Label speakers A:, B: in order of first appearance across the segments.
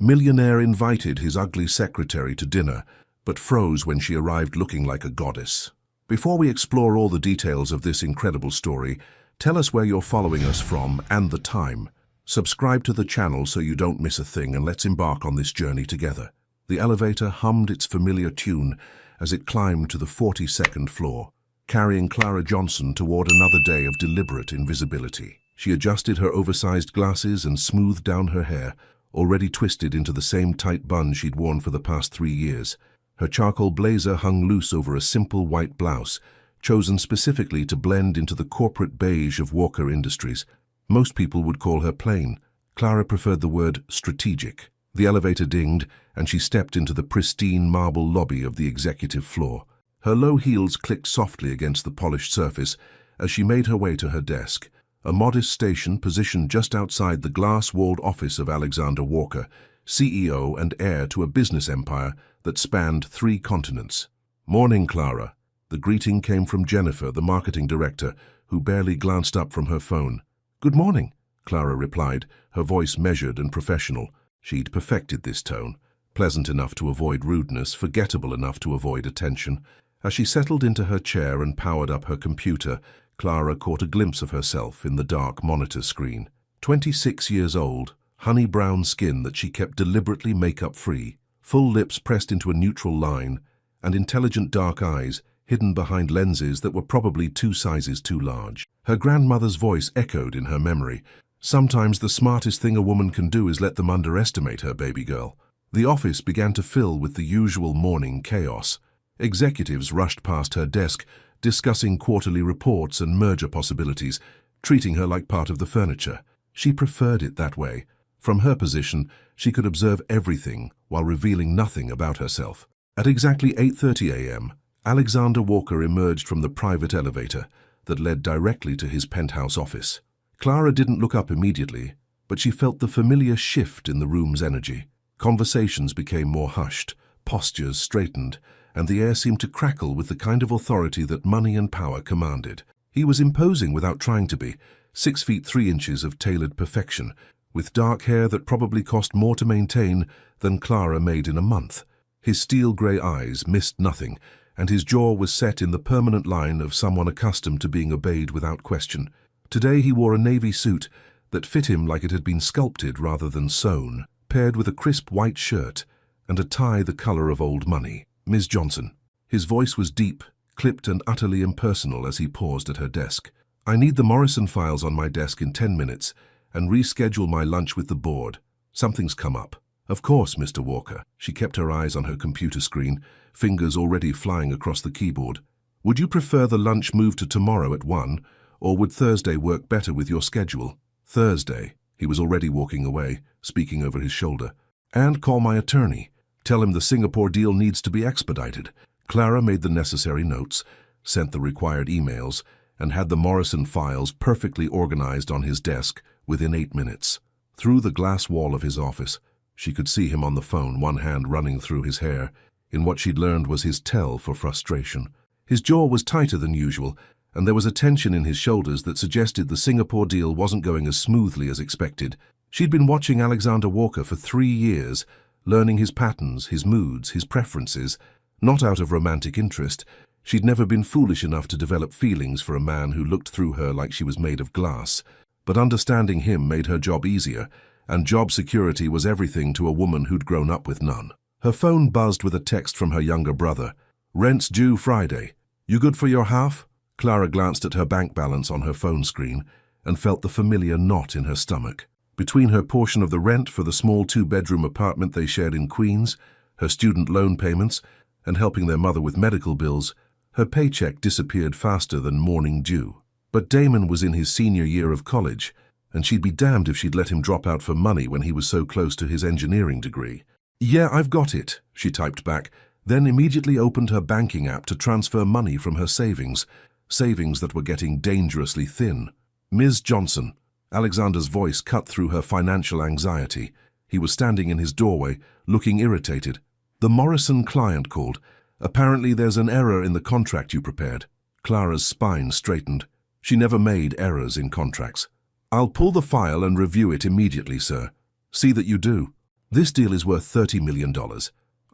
A: Millionaire invited his ugly secretary to dinner, but froze when she arrived looking like a goddess. Before we explore all the details of this incredible story, tell us where you're following us from and the time. Subscribe to the channel so you don't miss a thing, and let's embark on this journey together. The elevator hummed its familiar tune as it climbed to the 42nd floor, carrying Clara Johnson toward another day of deliberate invisibility. She adjusted her oversized glasses and smoothed down her hair, already twisted into the same tight bun she'd worn for the past 3 years. Her charcoal blazer hung loose over a simple white blouse, chosen specifically to blend into the corporate beige of Walker Industries. Most people would call her plain. Clara preferred the word strategic. The elevator dinged, and she stepped into the pristine marble lobby of the executive floor. Her low heels clicked softly against the polished surface as she made her way to her desk, a modest station positioned just outside the glass-walled office of Alexander Walker, CEO and heir to a business empire that spanned 3 continents. "Morning, Clara." The greeting came from Jennifer, the marketing director, who barely glanced up from her phone. "Good morning," Clara replied, her voice measured and professional. She'd perfected this tone, pleasant enough to avoid rudeness, forgettable enough to avoid attention. As she settled into her chair and powered up her computer, Clara caught a glimpse of herself in the dark monitor screen. 26 years old, honey-brown skin that she kept deliberately makeup-free, full lips pressed into a neutral line, and intelligent dark eyes hidden behind lenses that were probably 2 sizes too large. Her grandmother's voice echoed in her memory. "Sometimes the smartest thing a woman can do is let them underestimate her, baby girl." The office began to fill with the usual morning chaos. Executives rushed past her desk, discussing quarterly reports and merger possibilities, treating her like part of the furniture. She preferred it that way. From her position, she could observe everything while revealing nothing about herself. At exactly 8:30 a.m., Alexander Walker emerged from the private elevator that led directly to his penthouse office. Clara didn't look up immediately, but she felt the familiar shift in the room's energy. Conversations became more hushed, postures straightened, and the air seemed to crackle with the kind of authority that money and power commanded. He was imposing without trying to be, 6 feet 3 inches of tailored perfection, with dark hair that probably cost more to maintain than Clara made in a month. His steel-grey eyes missed nothing, and his jaw was set in the permanent line of someone accustomed to being obeyed without question. Today he wore a navy suit that fit him like it had been sculpted rather than sewn, paired with a crisp white shirt and a tie the color of old money. "Ms. Johnson." His voice was deep, clipped and utterly impersonal as he paused at her desk. "I need the Morrison files on my desk in 10 minutes and reschedule my lunch with the board. Something's come up." "Of course, Mr. Walker." She kept her eyes on her computer screen, fingers already flying across the keyboard. "Would you prefer the lunch moved to tomorrow at 1, or would Thursday work better with your schedule?" "Thursday." He was already walking away, speaking over his shoulder. "And call my attorney. Tell him the Singapore deal needs to be expedited." Clara made the necessary notes, sent the required emails, and had the Morrison files perfectly organized on his desk within 8 minutes. Through the glass wall of his office, she could see him on the phone, one hand running through his hair, in what she'd learned was his tell for frustration. His jaw was tighter than usual, and there was a tension in his shoulders that suggested the Singapore deal wasn't going as smoothly as expected. She'd been watching Alexander Walker for 3 years, learning his patterns, his moods, his preferences. Not out of romantic interest. She'd never been foolish enough to develop feelings for a man who looked through her like she was made of glass. But understanding him made her job easier, and job security was everything to a woman who'd grown up with none. Her phone buzzed with a text from her younger brother. "Rent's due Friday. You good for your half?" Clara glanced at her bank balance on her phone screen and felt the familiar knot in her stomach. Between her portion of the rent for the small 2-bedroom apartment they shared in Queens, her student loan payments, and helping their mother with medical bills, her paycheck disappeared faster than morning dew. But Damon was in his senior year of college, and she'd be damned if she'd let him drop out for money when he was so close to his engineering degree. "Yeah, I've got it," she typed back, then immediately opened her banking app to transfer money from her savings that were getting dangerously thin. "Ms. Johnson." Alexander's voice cut through her financial anxiety. He was standing in his doorway, looking irritated. "The Morrison client called. Apparently there's an error in the contract you prepared." Clara's spine straightened. She never made errors in contracts. "I'll pull the file and review it immediately, sir." "See that you do." This deal is worth $30 million.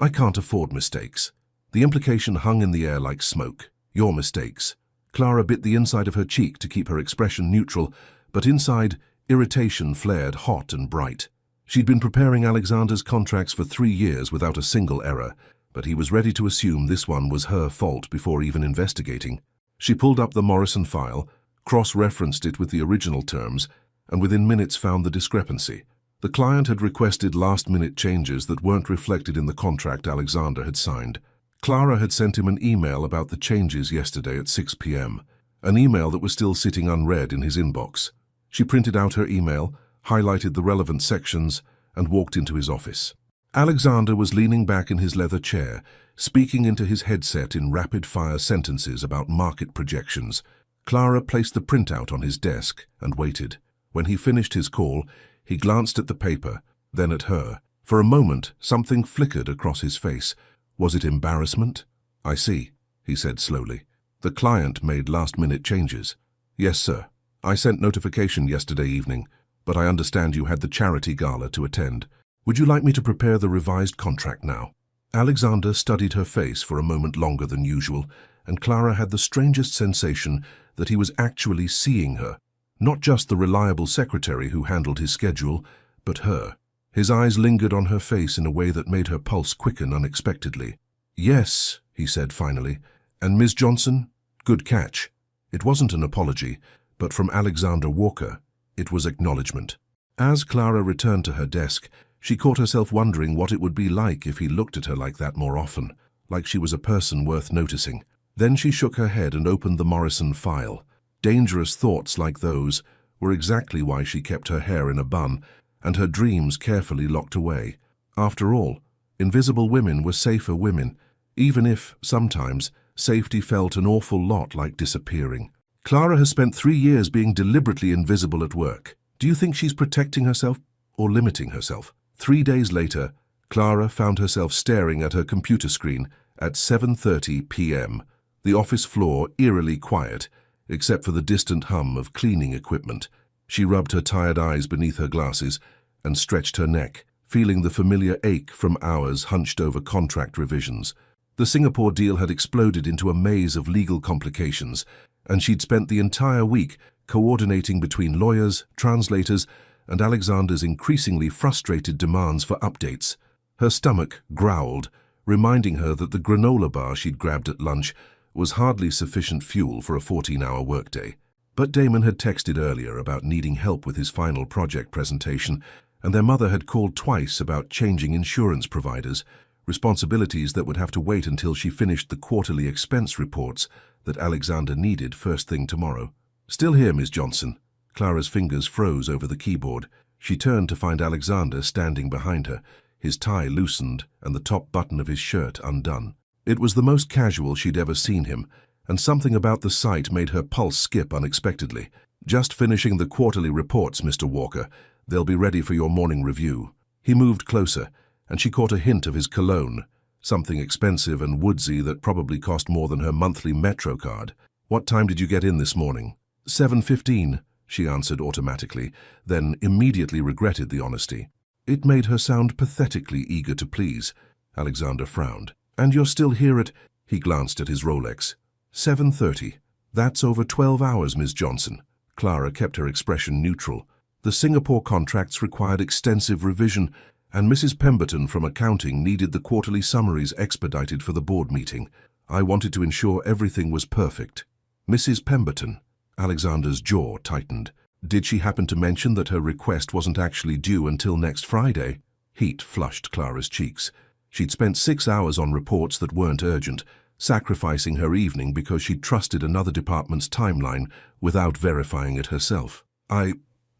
A: I can't afford mistakes. The implication hung in the air like smoke. Your mistakes. Clara bit the inside of her cheek to keep her expression neutral, but inside, irritation flared hot and bright. She'd been preparing Alexander's contracts for 3 years without a single error, but he was ready to assume this one was her fault before even investigating. She pulled up the Morrison file, cross-referenced it with the original terms, and within minutes found the discrepancy. The client had requested last-minute changes that weren't reflected in the contract Alexander had signed. Clara had sent him an email about the changes yesterday at 6 p.m., an email that was still sitting unread in his inbox. She printed out her email, highlighted the relevant sections, and walked into his office. Alexander was leaning back in his leather chair, speaking into his headset in rapid-fire sentences about market projections. Clara placed the printout on his desk and waited. When he finished his call, he glanced at the paper, then at her. For a moment, something flickered across his face. Was it embarrassment? "I see," he said slowly. "The client made last-minute changes." "Yes, sir. I sent notification yesterday evening, but I understand you had the charity gala to attend. Would you like me to prepare the revised contract now?" Alexander studied her face for a moment longer than usual, and Clara had the strangest sensation that he was actually seeing her. Not just the reliable secretary who handled his schedule, but her. His eyes lingered on her face in a way that made her pulse quicken unexpectedly. "Yes," he said finally. "And Ms. Johnson? Good catch." It wasn't an apology, but from Alexander Walker, it was acknowledgement. As Clara returned to her desk, she caught herself wondering what it would be like if he looked at her like that more often, like she was a person worth noticing. Then she shook her head and opened the Morrison file. Dangerous thoughts like those were exactly why she kept her hair in a bun and her dreams carefully locked away. After all, invisible women were safer women, even if, sometimes, safety felt an awful lot like disappearing. Clara has spent 3 years being deliberately invisible at work. Do you think she's protecting herself or limiting herself? 3 days later, Clara found herself staring at her computer screen at 7:30 p.m., the office floor eerily quiet, except for the distant hum of cleaning equipment. She rubbed her tired eyes beneath her glasses and stretched her neck, feeling the familiar ache from hours hunched over contract revisions. The Singapore deal had exploded into a maze of legal complications, and she'd spent the entire week coordinating between lawyers, translators, and Alexander's increasingly frustrated demands for updates. Her stomach growled, reminding her that the granola bar she'd grabbed at lunch was hardly sufficient fuel for a 14-hour workday. But Damon had texted earlier about needing help with his final project presentation, and their mother had called twice about changing insurance providers, responsibilities that would have to wait until she finished the quarterly expense reports that Alexander needed first thing tomorrow. "Still here, Ms. Johnson." Clara's fingers froze over the keyboard. She turned to find Alexander standing behind her, his tie loosened and the top button of his shirt undone. It was the most casual she'd ever seen him, and something about the sight made her pulse skip unexpectedly. "Just finishing the quarterly reports, Mr. Walker. They'll be ready for your morning review." He moved closer, and she caught a hint of his cologne, something expensive and woodsy that probably cost more than her monthly Metro card. "What time did you get in this morning?" 7:15, she answered automatically, then immediately regretted the honesty. It made her sound pathetically eager to please. Alexander frowned. "And you're still here at—" He glanced at his Rolex. 7:30. "That's over 12 hours, Ms. Johnson." Clara kept her expression neutral. "The Singapore contracts required extensive revision, and Mrs. Pemberton from accounting needed the quarterly summaries expedited for the board meeting. I wanted to ensure everything was perfect." "Mrs. Pemberton?" Alexander's jaw tightened. Did she happen to mention that her request wasn't actually due until next Friday? Heat flushed Clara's cheeks. She'd spent 6 hours on reports that weren't urgent, sacrificing her evening because she'd trusted another department's timeline without verifying it herself.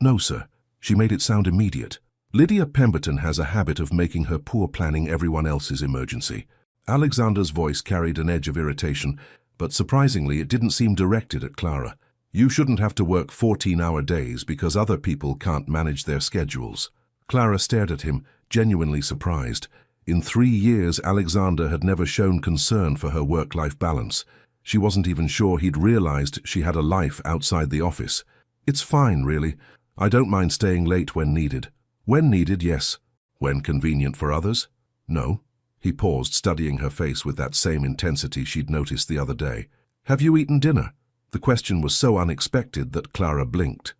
A: No, sir." She made it sound immediate. "Lydia Pemberton has a habit of making her poor planning everyone else's emergency." Alexander's voice carried an edge of irritation, but surprisingly it didn't seem directed at Clara. "You shouldn't have to work 14-hour days because other people can't manage their schedules." Clara stared at him, genuinely surprised. In 3 years, Alexander had never shown concern for her work-life balance. She wasn't even sure he'd realized she had a life outside the office. "It's fine, really. I don't mind staying late when needed." "When needed, yes. When convenient for others? No. He paused, studying her face with that same intensity she'd noticed the other day. Have you eaten dinner? The question was so unexpected that Clara blinked.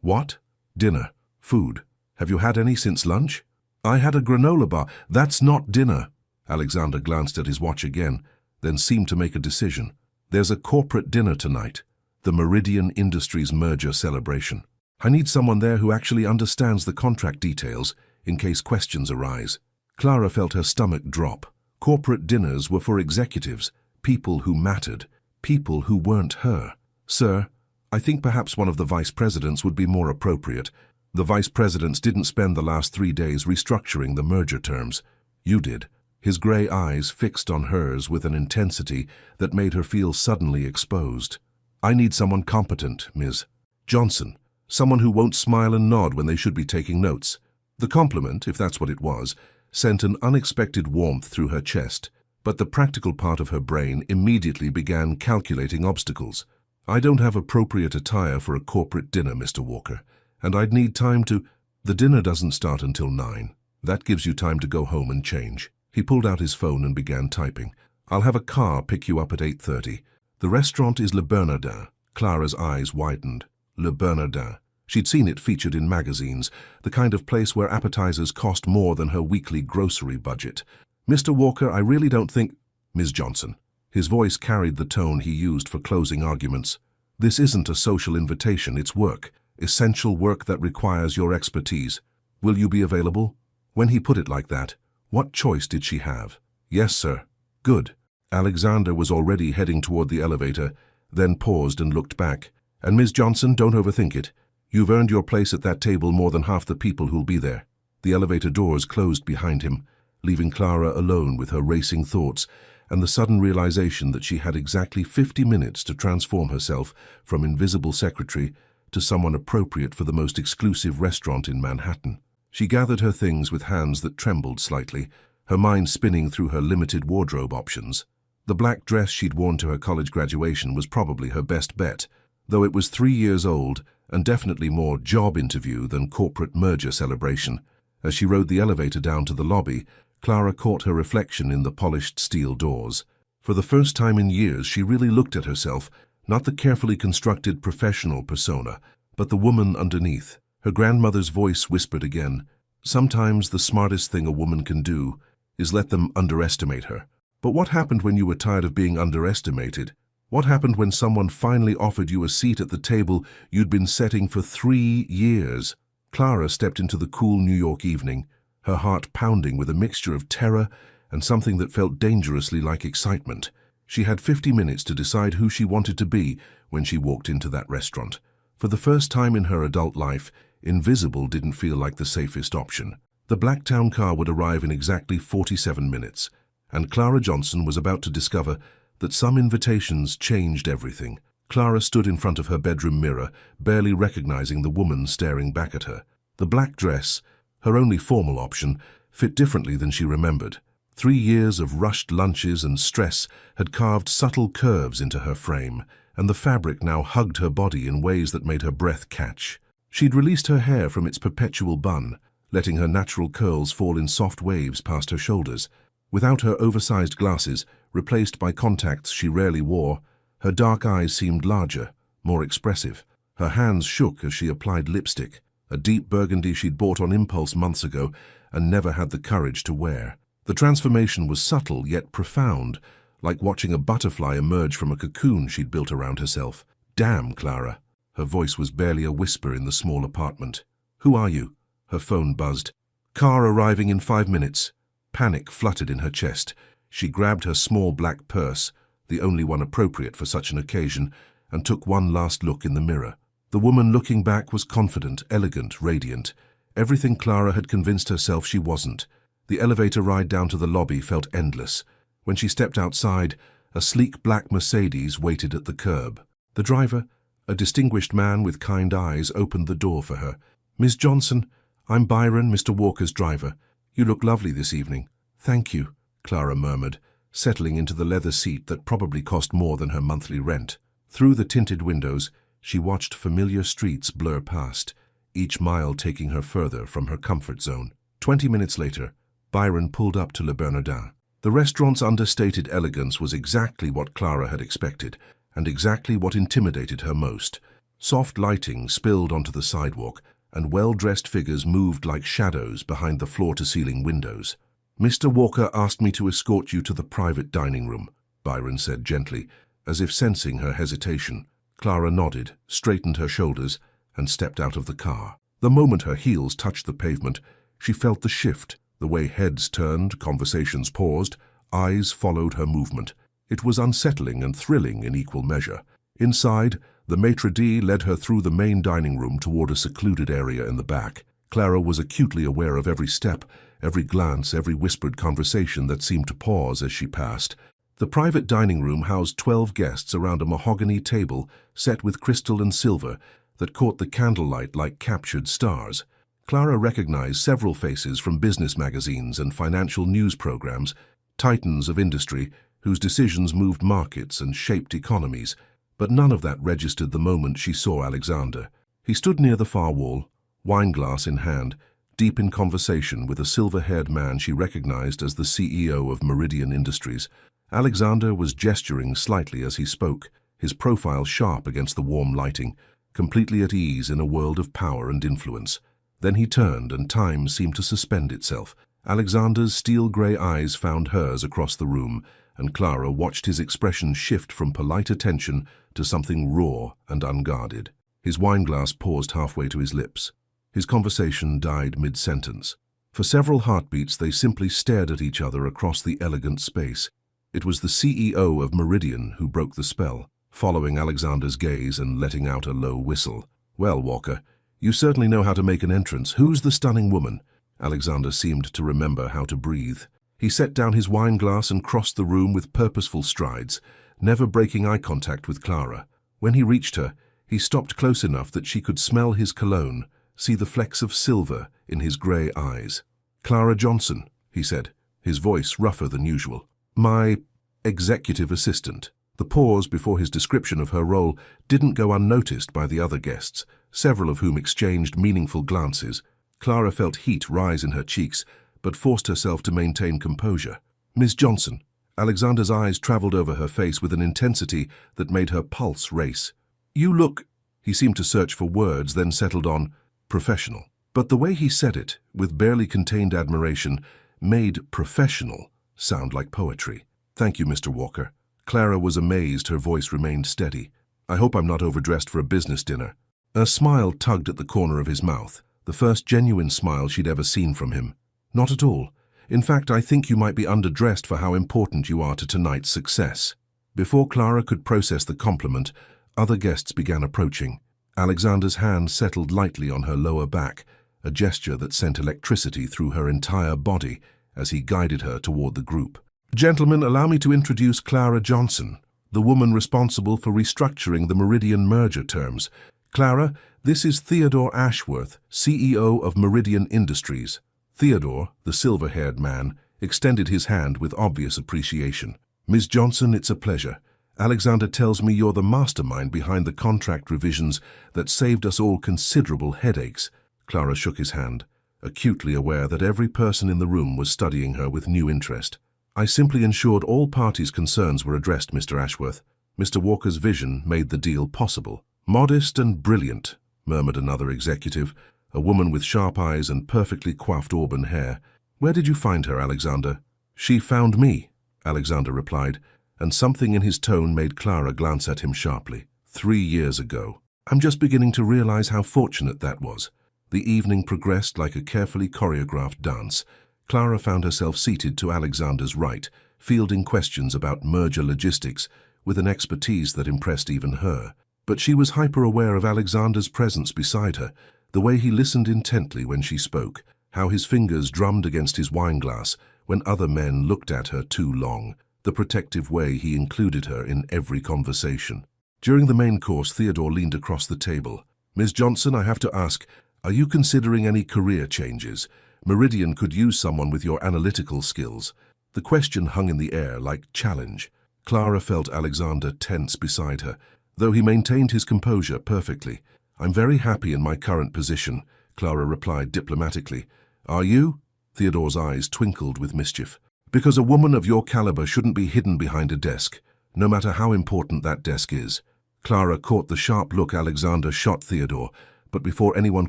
A: What? Dinner. Food. Have you had any since lunch? I had a granola bar. That's not dinner. Alexander glanced at his watch again, then seemed to make a decision. There's a corporate dinner tonight. The Meridian Industries merger celebration. I need someone there who actually understands the contract details in case questions arise. Clara felt her stomach drop. Corporate dinners were for executives, people who mattered, people who weren't her. Sir, I think perhaps one of the vice presidents would be more appropriate. The vice presidents didn't spend the last 3 days restructuring the merger terms. You did. His grey eyes fixed on hers with an intensity that made her feel suddenly exposed. I need someone competent, Ms. Johnson. Someone who won't smile and nod when they should be taking notes. The compliment, if that's what it was, sent an unexpected warmth through her chest, but the practical part of her brain immediately began calculating obstacles. I don't have appropriate attire for a corporate dinner, Mr. Walker, and I'd need time to— The dinner doesn't start until 9. That gives you time to go home and change. He pulled out his phone and began typing. I'll have a car pick you up at 8:30. The restaurant is Le Bernardin. Clara's eyes widened. Le Bernardin. She'd seen it featured in magazines, the kind of place where appetizers cost more than her weekly grocery budget. Mr. Walker, I really don't think— Ms. Johnson. His voice carried the tone he used for closing arguments. This isn't a social invitation, it's work. Essential work that requires your expertise. Will you be available? When he put it like that, what choice did she have? Yes, sir. Good. Alexander was already heading toward the elevator, then paused and looked back. And Ms. Johnson, don't overthink it. You've earned your place at that table more than half the people who'll be there. The elevator doors closed behind him, leaving Clara alone with her racing thoughts and the sudden realization that she had exactly 50 minutes to transform herself from invisible secretary to someone appropriate for the most exclusive restaurant in Manhattan. She gathered her things with hands that trembled slightly, her mind spinning through her limited wardrobe options. The black dress she'd worn to her college graduation was probably her best bet, though it was 3 years old and definitely more job interview than corporate merger celebration. As she rode the elevator down to the lobby, Clara caught her reflection in the polished steel doors. For the first time in years, she really looked at herself, not the carefully constructed professional persona, but the woman underneath. Her grandmother's voice whispered again, "Sometimes the smartest thing a woman can do is let them underestimate her." But what happened when you were tired of being underestimated? What happened when someone finally offered you a seat at the table you'd been setting for 3 years? Clara stepped into the cool New York evening, her heart pounding with a mixture of terror and something that felt dangerously like excitement. She had 50 minutes to decide who she wanted to be when she walked into that restaurant. For the first time in her adult life, invisible didn't feel like the safest option. The Blacktown car would arrive in exactly 47 minutes, and Clara Johnson was about to discover that some invitations changed everything. Clara stood in front of her bedroom mirror, barely recognizing the woman staring back at her. The black dress, her only formal option, fit differently than she remembered. 3 years of rushed lunches and stress had carved subtle curves into her frame, and the fabric now hugged her body in ways that made her breath catch. She'd released her hair from its perpetual bun, letting her natural curls fall in soft waves past her shoulders. Without her oversized glasses, replaced by contacts she rarely wore, her dark eyes seemed larger, more expressive. Her hands shook as she applied lipstick, a deep burgundy she'd bought on impulse months ago and never had the courage to wear. The transformation was subtle yet profound, like watching a butterfly emerge from a cocoon she'd built around herself. "Damn, Clara." Her voice was barely a whisper in the small apartment. "Who are you?" Her phone buzzed. "Car arriving in 5 minutes." Panic fluttered in her chest. She grabbed her small black purse, the only one appropriate for such an occasion, and took one last look in the mirror. The woman looking back was confident, elegant, radiant. Everything Clara had convinced herself she wasn't. The elevator ride down to the lobby felt endless. When she stepped outside, a sleek black Mercedes waited at the curb. The driver, a distinguished man with kind eyes, opened the door for her. "Miss Johnson, I'm Byron, Mr. Walker's driver. You look lovely this evening." "Thank you," Clara murmured, settling into the leather seat that probably cost more than her monthly rent. Through the tinted windows, she watched familiar streets blur past, each mile taking her further from her comfort zone. 20 minutes later, Byron pulled up to Le Bernardin. The restaurant's understated elegance was exactly what Clara had expected, and exactly what intimidated her most. Soft lighting spilled onto the sidewalk, and well-dressed figures moved like shadows behind the floor-to-ceiling windows. "Mr. Walker asked me to escort you to the private dining room," Byron said gently, as if sensing her hesitation. Clara nodded, straightened her shoulders, and stepped out of the car. The moment her heels touched the pavement, she felt the shift. The way heads turned, conversations paused, eyes followed her movement. It was unsettling and thrilling in equal measure. Inside, the maitre d' led her through the main dining room toward a secluded area in the back. Clara was acutely aware of every step, every glance, every whispered conversation that seemed to pause as she passed. The private dining room housed 12 guests around a mahogany table set with crystal and silver that caught the candlelight like captured stars. Clara recognized several faces from business magazines and financial news programs, titans of industry whose decisions moved markets and shaped economies, but none of that registered the moment she saw Alexander. He stood near the far wall, wineglass in hand, deep in conversation with a silver-haired man she recognized as the CEO of Meridian Industries. Alexander was gesturing slightly as he spoke, his profile sharp against the warm lighting, completely at ease in a world of power and influence. Then he turned, and time seemed to suspend itself. Alexander's steel-grey eyes found hers across the room, and Clara watched his expression shift from polite attention to something raw and unguarded. His wineglass paused halfway to his lips. His conversation died mid-sentence. For several heartbeats they simply stared at each other across the elegant space. It was the CEO of Meridian who broke the spell, following Alexander's gaze and letting out a low whistle. "Well, Walker, you certainly know how to make an entrance. Who's the stunning woman?" Alexander seemed to remember how to breathe. He set down his wineglass and crossed the room with purposeful strides, never breaking eye contact with Clara. When he reached her, he stopped close enough that she could smell his cologne, see the flecks of silver in his grey eyes. "Clara Johnson," he said, his voice rougher than usual. "My executive assistant." The pause before his description of her role didn't go unnoticed by the other guests, several of whom exchanged meaningful glances. Clara felt heat rise in her cheeks, but forced herself to maintain composure. "Miss Johnson." Alexander's eyes traveled over her face with an intensity that made her pulse race. "You look—" He seemed to search for words, then settled on "professional." But the way he said it, with barely contained admiration, made "professional" sound like poetry. "Thank you, Mr. Walker." Clara was amazed. Her voice remained steady. "I hope I'm not overdressed for a business dinner." A smile tugged at the corner of his mouth, the first genuine smile she'd ever seen from him. "Not at all. In fact, I think you might be underdressed for how important you are to tonight's success." Before Clara could process the compliment, other guests began approaching. Alexander's hand settled lightly on her lower back, a gesture that sent electricity through her entire body as he guided her toward the group. "Gentlemen, allow me to introduce Clara Johnson, the woman responsible for restructuring the Meridian merger terms. Clara, this is Theodore Ashworth, CEO of Meridian Industries." Theodore, the silver-haired man, extended his hand with obvious appreciation. "Ms. Johnson, it's a pleasure. Alexander tells me you're the mastermind behind the contract revisions that saved us all considerable headaches." Clara shook his hand, acutely aware that every person in the room was studying her with new interest. "I simply ensured all parties' concerns were addressed, Mr. Ashworth. Mr. Walker's vision made the deal possible." "Modest and brilliant," murmured another executive, a woman with sharp eyes and perfectly coiffed auburn hair. "Where did you find her, Alexander?" "She found me," Alexander replied, and something in his tone made Clara glance at him sharply. 3 years ago. I'm just beginning to realize how fortunate that was." The evening progressed like a carefully choreographed dance. Clara found herself seated to Alexander's right, fielding questions about merger logistics with an expertise that impressed even her. But she was hyper-aware of Alexander's presence beside her, the way he listened intently when she spoke, how his fingers drummed against his wineglass when other men looked at her too long, the protective way he included her in every conversation. During the main course, Theodore leaned across the table. "Ms. Johnson, I have to ask, are you considering any career changes? Meridian could use someone with your analytical skills." The question hung in the air like challenge. Clara felt Alexander tense beside her, though he maintained his composure perfectly. "I'm very happy in my current position," Clara replied diplomatically. "Are you?" Theodore's eyes twinkled with mischief. Because a woman of your caliber shouldn't be hidden behind a desk, no matter how important that desk is. Clara caught the sharp look Alexander shot Theodore, but before anyone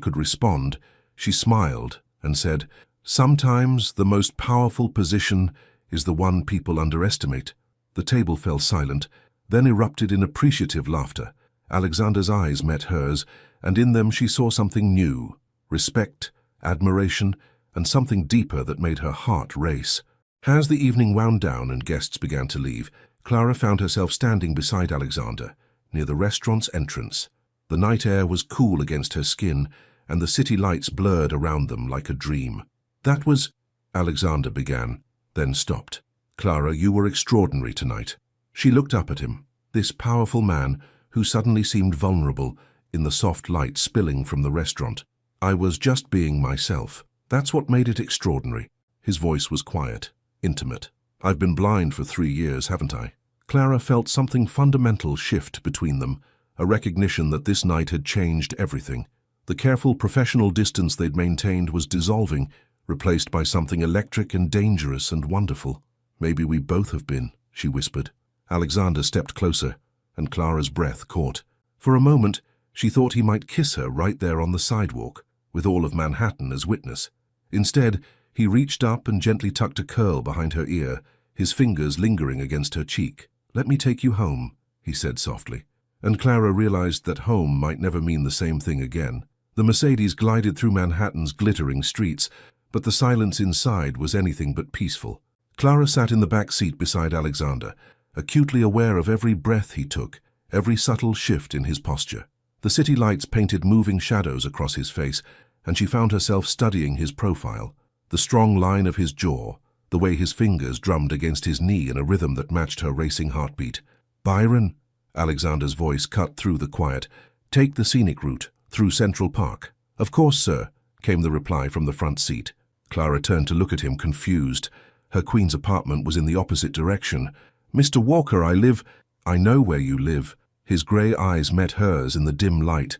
A: could respond, she smiled and said, "Sometimes the most powerful position is the one people underestimate." The table fell silent, then erupted in appreciative laughter. Alexander's eyes met hers, and in them she saw something new, respect, admiration, and something deeper that made her heart race. As the evening wound down and guests began to leave, Clara found herself standing beside Alexander, near the restaurant's entrance. The night air was cool against her skin, and the city lights blurred around them like a dream. "That was—" Alexander began, then stopped. "Clara, you were extraordinary tonight." She looked up at him, this powerful man who suddenly seemed vulnerable in the soft light spilling from the restaurant. "I was just being myself. That's what made it extraordinary." His voice was quiet, intimate. "I've been blind for 3 years, haven't I?" Clara felt something fundamental shift between them, a recognition that this night had changed everything. The careful professional distance they'd maintained was dissolving, replaced by something electric and dangerous and wonderful. "Maybe we both have been," she whispered. Alexander stepped closer, and Clara's breath caught. For a moment, she thought he might kiss her right there on the sidewalk, with all of Manhattan as witness. Instead, he reached up and gently tucked a curl behind her ear, his fingers lingering against her cheek. "Let me take you home," he said softly. And Clara realized that home might never mean the same thing again. The Mercedes glided through Manhattan's glittering streets, but the silence inside was anything but peaceful. Clara sat in the back seat beside Alexander, acutely aware of every breath he took, every subtle shift in his posture. The city lights painted moving shadows across his face, and she found herself studying his profile. The strong line of his jaw, the way his fingers drummed against his knee in a rhythm that matched her racing heartbeat. "Byron," Alexander's voice cut through the quiet, "take the scenic route, through Central Park." "Of course, sir," came the reply from the front seat. Clara turned to look at him, confused. Her queen's apartment was in the opposite direction. "Mr. Walker, I know where you live." His grey eyes met hers in the dim light.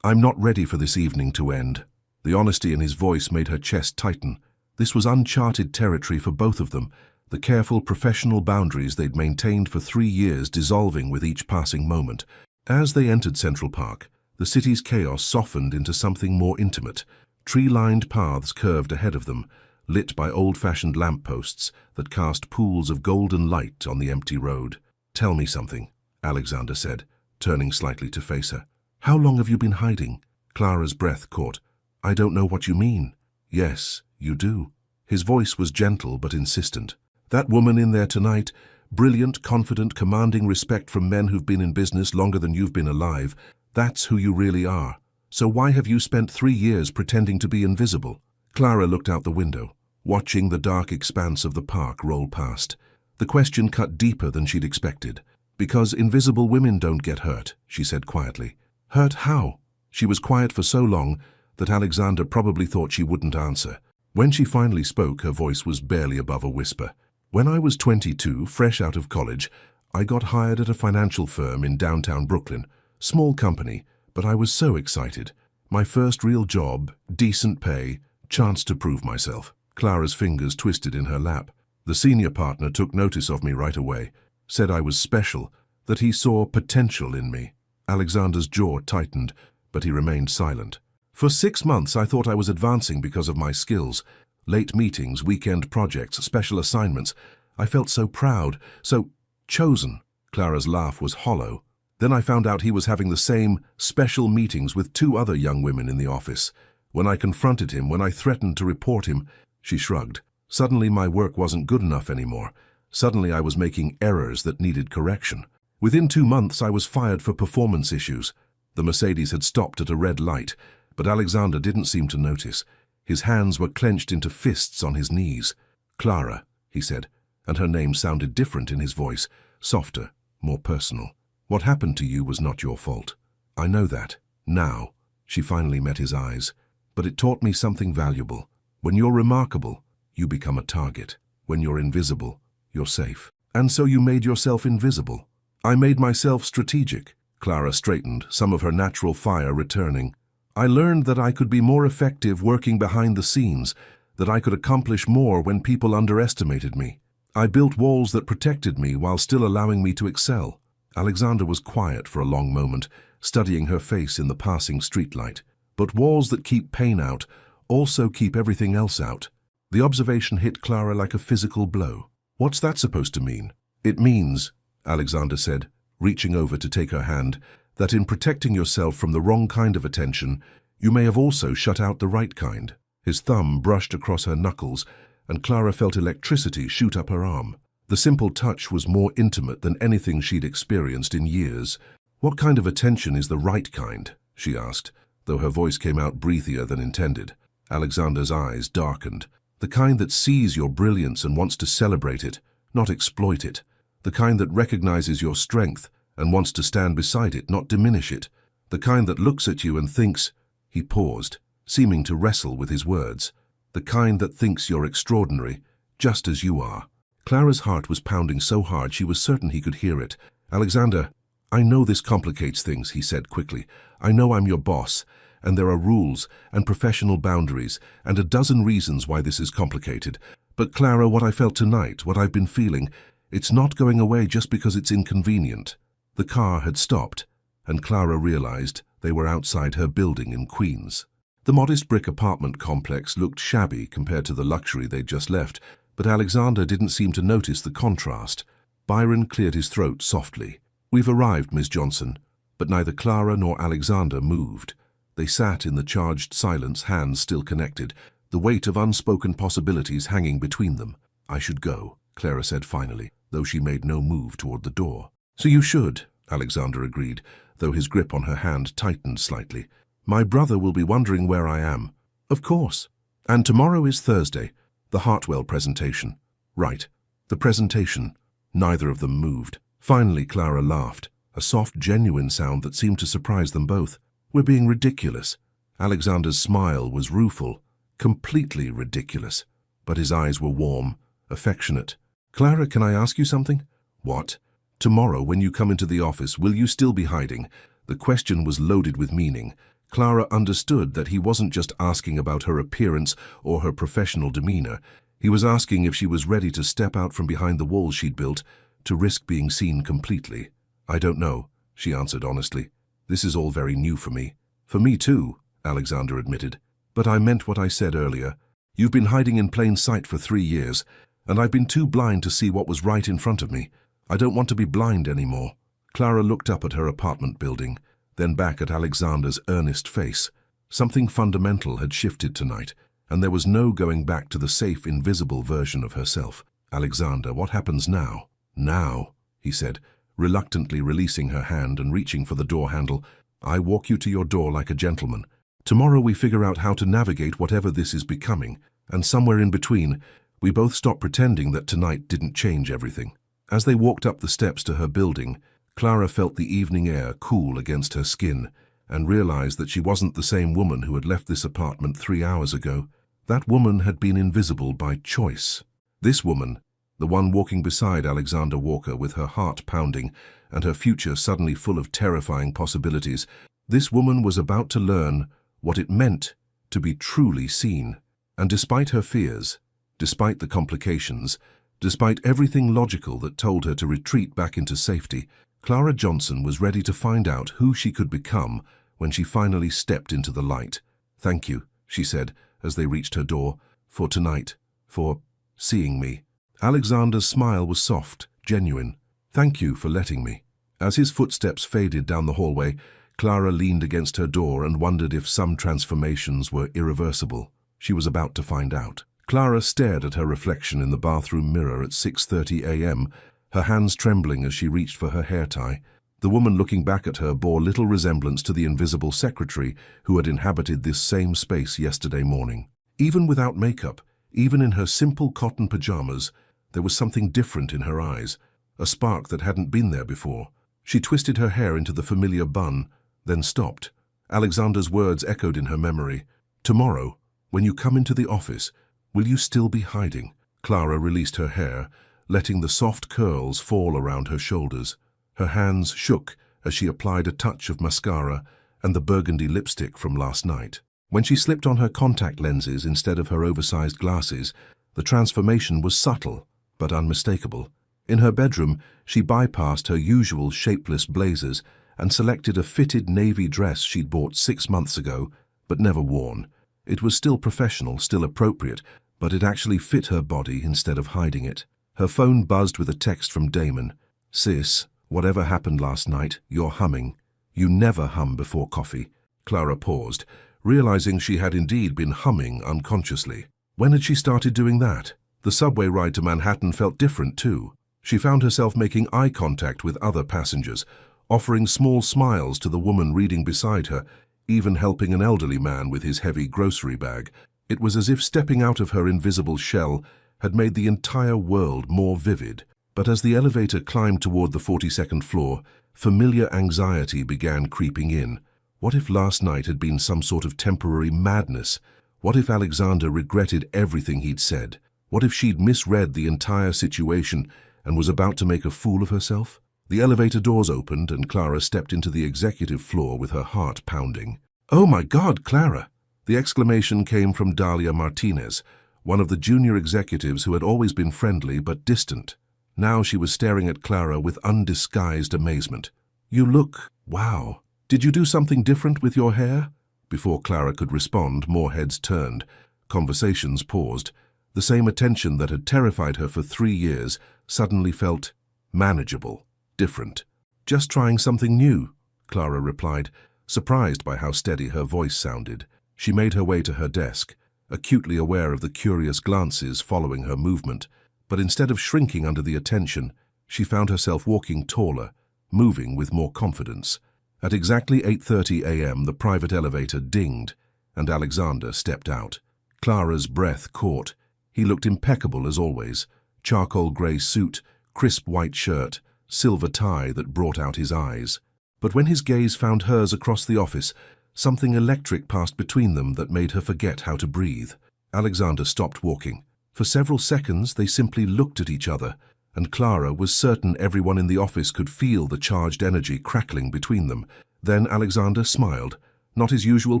A: I'm not ready for this evening to end." The honesty in his voice made her chest tighten. This was uncharted territory for both of them, the careful professional boundaries they'd maintained for 3 years dissolving with each passing moment. As they entered Central Park, the city's chaos softened into something more intimate. Tree-lined paths curved ahead of them, lit by old-fashioned lampposts that cast pools of golden light on the empty road. "Tell me something," Alexander said, turning slightly to face her. "How long have you been hiding?" Clara's breath caught. "I don't know what you mean." "Yes, you do." His voice was gentle but insistent. "That woman in there tonight, brilliant, confident, commanding respect from men who've been in business longer than you've been alive, that's who you really are. So why have you spent 3 years pretending to be invisible?" Clara looked out the window, watching the dark expanse of the park roll past. The question cut deeper than she'd expected. "Because invisible women don't get hurt," she said quietly. "Hurt how?" She was quiet for so long that Alexander probably thought she wouldn't answer. When she finally spoke, her voice was barely above a whisper. "When I was 22, fresh out of college, I got hired at a financial firm in downtown Brooklyn. Small company, but I was so excited. My first real job, decent pay, chance to prove myself." Clara's fingers twisted in her lap. "The senior partner took notice of me right away, said I was special, that he saw potential in me." Alexander's jaw tightened, but he remained silent. "For 6 months I thought I was advancing because of my skills. Late meetings, weekend projects, special assignments. I felt so proud, so chosen." Clara's laugh was hollow. "Then I found out he was having the same special meetings with 2 other young women in the office. When I confronted him, when I threatened to report him," she shrugged. "Suddenly my work wasn't good enough anymore. Suddenly I was making errors that needed correction. Within 2 months I was fired for performance issues." The Mercedes had stopped at a red light, but Alexander didn't seem to notice. His hands were clenched into fists on his knees. "Clara," he said, and her name sounded different in his voice, softer, more personal. "What happened to you was not your fault. I know that. Now." She finally met his eyes. "But it taught me something valuable. When you're remarkable, you become a target. When you're invisible, you're safe. And so you made yourself invisible." "I made myself strategic." Clara straightened, some of her natural fire returning. "I learned that I could be more effective working behind the scenes, that I could accomplish more when people underestimated me. I built walls that protected me while still allowing me to excel. Alexander was quiet for a long moment, studying her face in the passing streetlight. But walls that keep pain out also keep everything else out. The observation hit Clara like a physical blow. What's that supposed to mean? It means, Alexander said, reaching over to take her hand, that in protecting yourself from the wrong kind of attention, you may have also shut out the right kind. His thumb brushed across her knuckles, and Clara felt electricity shoot up her arm. The simple touch was more intimate than anything she'd experienced in years. What kind of attention is the right kind? She asked, though her voice came out breathier than intended. Alexander's eyes darkened. The kind that sees your brilliance and wants to celebrate it, not exploit it. The kind that recognizes your strength and wants to stand beside it, not diminish it. The kind that looks at you and thinks... He paused, seeming to wrestle with his words. The kind that thinks you're extraordinary, just as you are. Clara's heart was pounding so hard she was certain he could hear it. Alexander, I know this complicates things, he said quickly. I know I'm your boss, and there are rules and professional boundaries and a dozen reasons why this is complicated. But Clara, what I felt tonight, what I've been feeling, it's not going away just because it's inconvenient. The car had stopped, and Clara realized they were outside her building in Queens. The modest brick apartment complex looked shabby compared to the luxury they'd just left, but Alexander didn't seem to notice the contrast. Byron cleared his throat softly. We've arrived, Miss Johnson. But neither Clara nor Alexander moved. They sat in the charged silence, hands still connected, the weight of unspoken possibilities hanging between them. I should go, Clara said finally, though she made no move toward the door. So you should, Alexander agreed, though his grip on her hand tightened slightly. My brother will be wondering where I am. Of course. And tomorrow is Thursday, the Hartwell presentation. Right. The presentation. Neither of them moved. Finally, Clara laughed, a soft, genuine sound that seemed to surprise them both. We're being ridiculous. Alexander's smile was rueful, completely ridiculous, but his eyes were warm, affectionate. Clara, can I ask you something? What? Tomorrow, when you come into the office, will you still be hiding? The question was loaded with meaning. Clara understood that he wasn't just asking about her appearance or her professional demeanor. He was asking if she was ready to step out from behind the walls she'd built, to risk being seen completely. I don't know, she answered honestly. This is all very new for me. For me too, Alexander admitted. But I meant what I said earlier. You've been hiding in plain sight for 3 years, and I've been too blind to see what was right in front of me. I don't want to be blind anymore. Clara looked up at her apartment building, then back at Alexander's earnest face. Something fundamental had shifted tonight, and there was no going back to the safe, invisible version of herself. Alexander, what happens now? Now, he said, reluctantly releasing her hand and reaching for the door handle. I walk you to your door like a gentleman. Tomorrow we figure out how to navigate whatever this is becoming, and somewhere in between, we both stop pretending that tonight didn't change everything. As they walked up the steps to her building, Clara felt the evening air cool against her skin and realized that she wasn't the same woman who had left this apartment 3 hours ago. That woman had been invisible by choice. This woman, the one walking beside Alexander Walker with her heart pounding and her future suddenly full of terrifying possibilities, this woman was about to learn what it meant to be truly seen. And despite her fears, despite the complications, despite everything logical that told her to retreat back into safety, Clara Johnson was ready to find out who she could become when she finally stepped into the light. Thank you, she said as they reached her door, for tonight, for seeing me. Alexander's smile was soft, genuine. Thank you for letting me. As his footsteps faded down the hallway, Clara leaned against her door and wondered if some transformations were irreversible. She was about to find out. Clara stared at her reflection in the bathroom mirror at 6:30 a.m., her hands trembling as she reached for her hair tie. The woman looking back at her bore little resemblance to the invisible secretary who had inhabited this same space yesterday morning. Even without makeup, even in her simple cotton pajamas, there was something different in her eyes, a spark that hadn't been there before. She twisted her hair into the familiar bun, then stopped. Alexander's words echoed in her memory. Tomorrow, when you come into the office, will you still be hiding? Clara released her hair, letting the soft curls fall around her shoulders. Her hands shook as she applied a touch of mascara and the burgundy lipstick from last night. When she slipped on her contact lenses instead of her oversized glasses, the transformation was subtle but unmistakable. In her bedroom, she bypassed her usual shapeless blazers and selected a fitted navy dress she'd bought 6 months ago but never worn. It was still professional, still appropriate, but it actually fit her body instead of hiding it. Her phone buzzed with a text from Damon. "Sis, whatever happened last night, you're humming. You never hum before coffee." Clara paused, realizing she had indeed been humming unconsciously. When had she started doing that? The subway ride to Manhattan felt different too. She found herself making eye contact with other passengers, offering small smiles to the woman reading beside her, even helping an elderly man with his heavy grocery bag. It was as if stepping out of her invisible shell had made the entire world more vivid. But as the elevator climbed toward the 42nd floor, familiar anxiety began creeping in. What if last night had been some sort of temporary madness? What if Alexander regretted everything he'd said? What if she'd misread the entire situation and was about to make a fool of herself? The elevator doors opened and Clara stepped into the executive floor with her heart pounding. "Oh my God, Clara!" The exclamation came from Dalia Martinez, one of the junior executives who had always been friendly but distant. Now she was staring at Clara with undisguised amazement. "You look... wow. Did you do something different with your hair?" Before Clara could respond, more heads turned. Conversations paused. The same attention that had terrified her for 3 years suddenly felt manageable, different. "Just trying something new," Clara replied, surprised by how steady her voice sounded. She made her way to her desk, acutely aware of the curious glances following her movement. But instead of shrinking under the attention, she found herself walking taller, moving with more confidence. At exactly 8:30 a.m., the private elevator dinged, and Alexander stepped out. Clara's breath caught. He looked impeccable as always. Charcoal grey suit, crisp white shirt, silver tie that brought out his eyes. But when his gaze found hers across the office, something electric passed between them that made her forget how to breathe. Alexander stopped walking. For several seconds, they simply looked at each other, and Clara was certain everyone in the office could feel the charged energy crackling between them. Then Alexander smiled, not his usual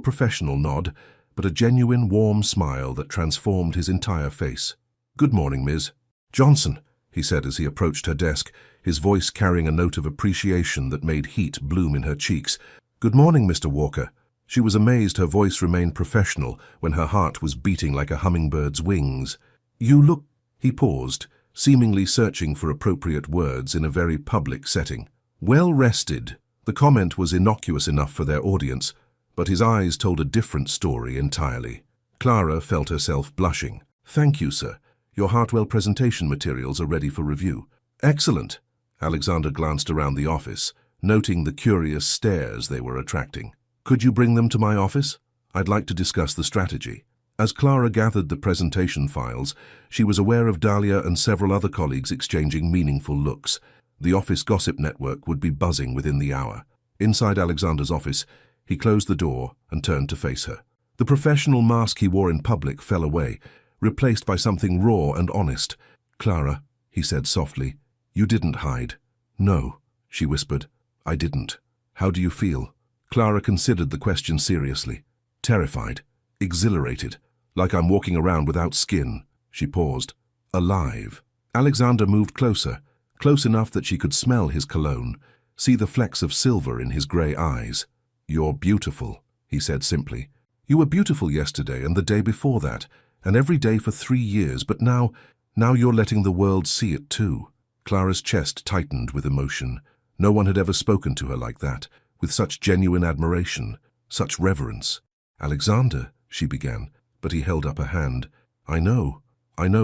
A: professional nod, but a genuine warm smile that transformed his entire face. "Good morning, Ms. Johnson," he said as he approached her desk, his voice carrying a note of appreciation that made heat bloom in her cheeks. "Good morning, Mr. Walker." She was amazed her voice remained professional when her heart was beating like a hummingbird's wings. "You look..." He paused, seemingly searching for appropriate words in a very public setting. "Well rested." The comment was innocuous enough for their audience, but his eyes told a different story entirely. Clara felt herself blushing. "Thank you, sir. Your Hartwell presentation materials are ready for review." "Excellent." Alexander glanced around the office, noting the curious stares they were attracting. "Could you bring them to my office? I'd like to discuss the strategy." As Clara gathered the presentation files, she was aware of Dahlia and several other colleagues exchanging meaningful looks. The office gossip network would be buzzing within the hour. Inside Alexander's office, he closed the door and turned to face her. The professional mask he wore in public fell away, replaced by something raw and honest. "Clara," he said softly, "you didn't hide." "No," she whispered, "I didn't." "How do you feel?" Clara considered the question seriously. "Terrified, exhilarated, like I'm walking around without skin." She paused. "Alive." Alexander moved closer, close enough that she could smell his cologne, see the flecks of silver in his grey eyes. "You're beautiful," he said simply. "You were beautiful yesterday and the day before that, and every day for 3 years, but now you're letting the world see it too." Clara's chest tightened with emotion. No one had ever spoken to her like that, with such genuine admiration, such reverence. "Alexander," she began, but he held up a hand. I know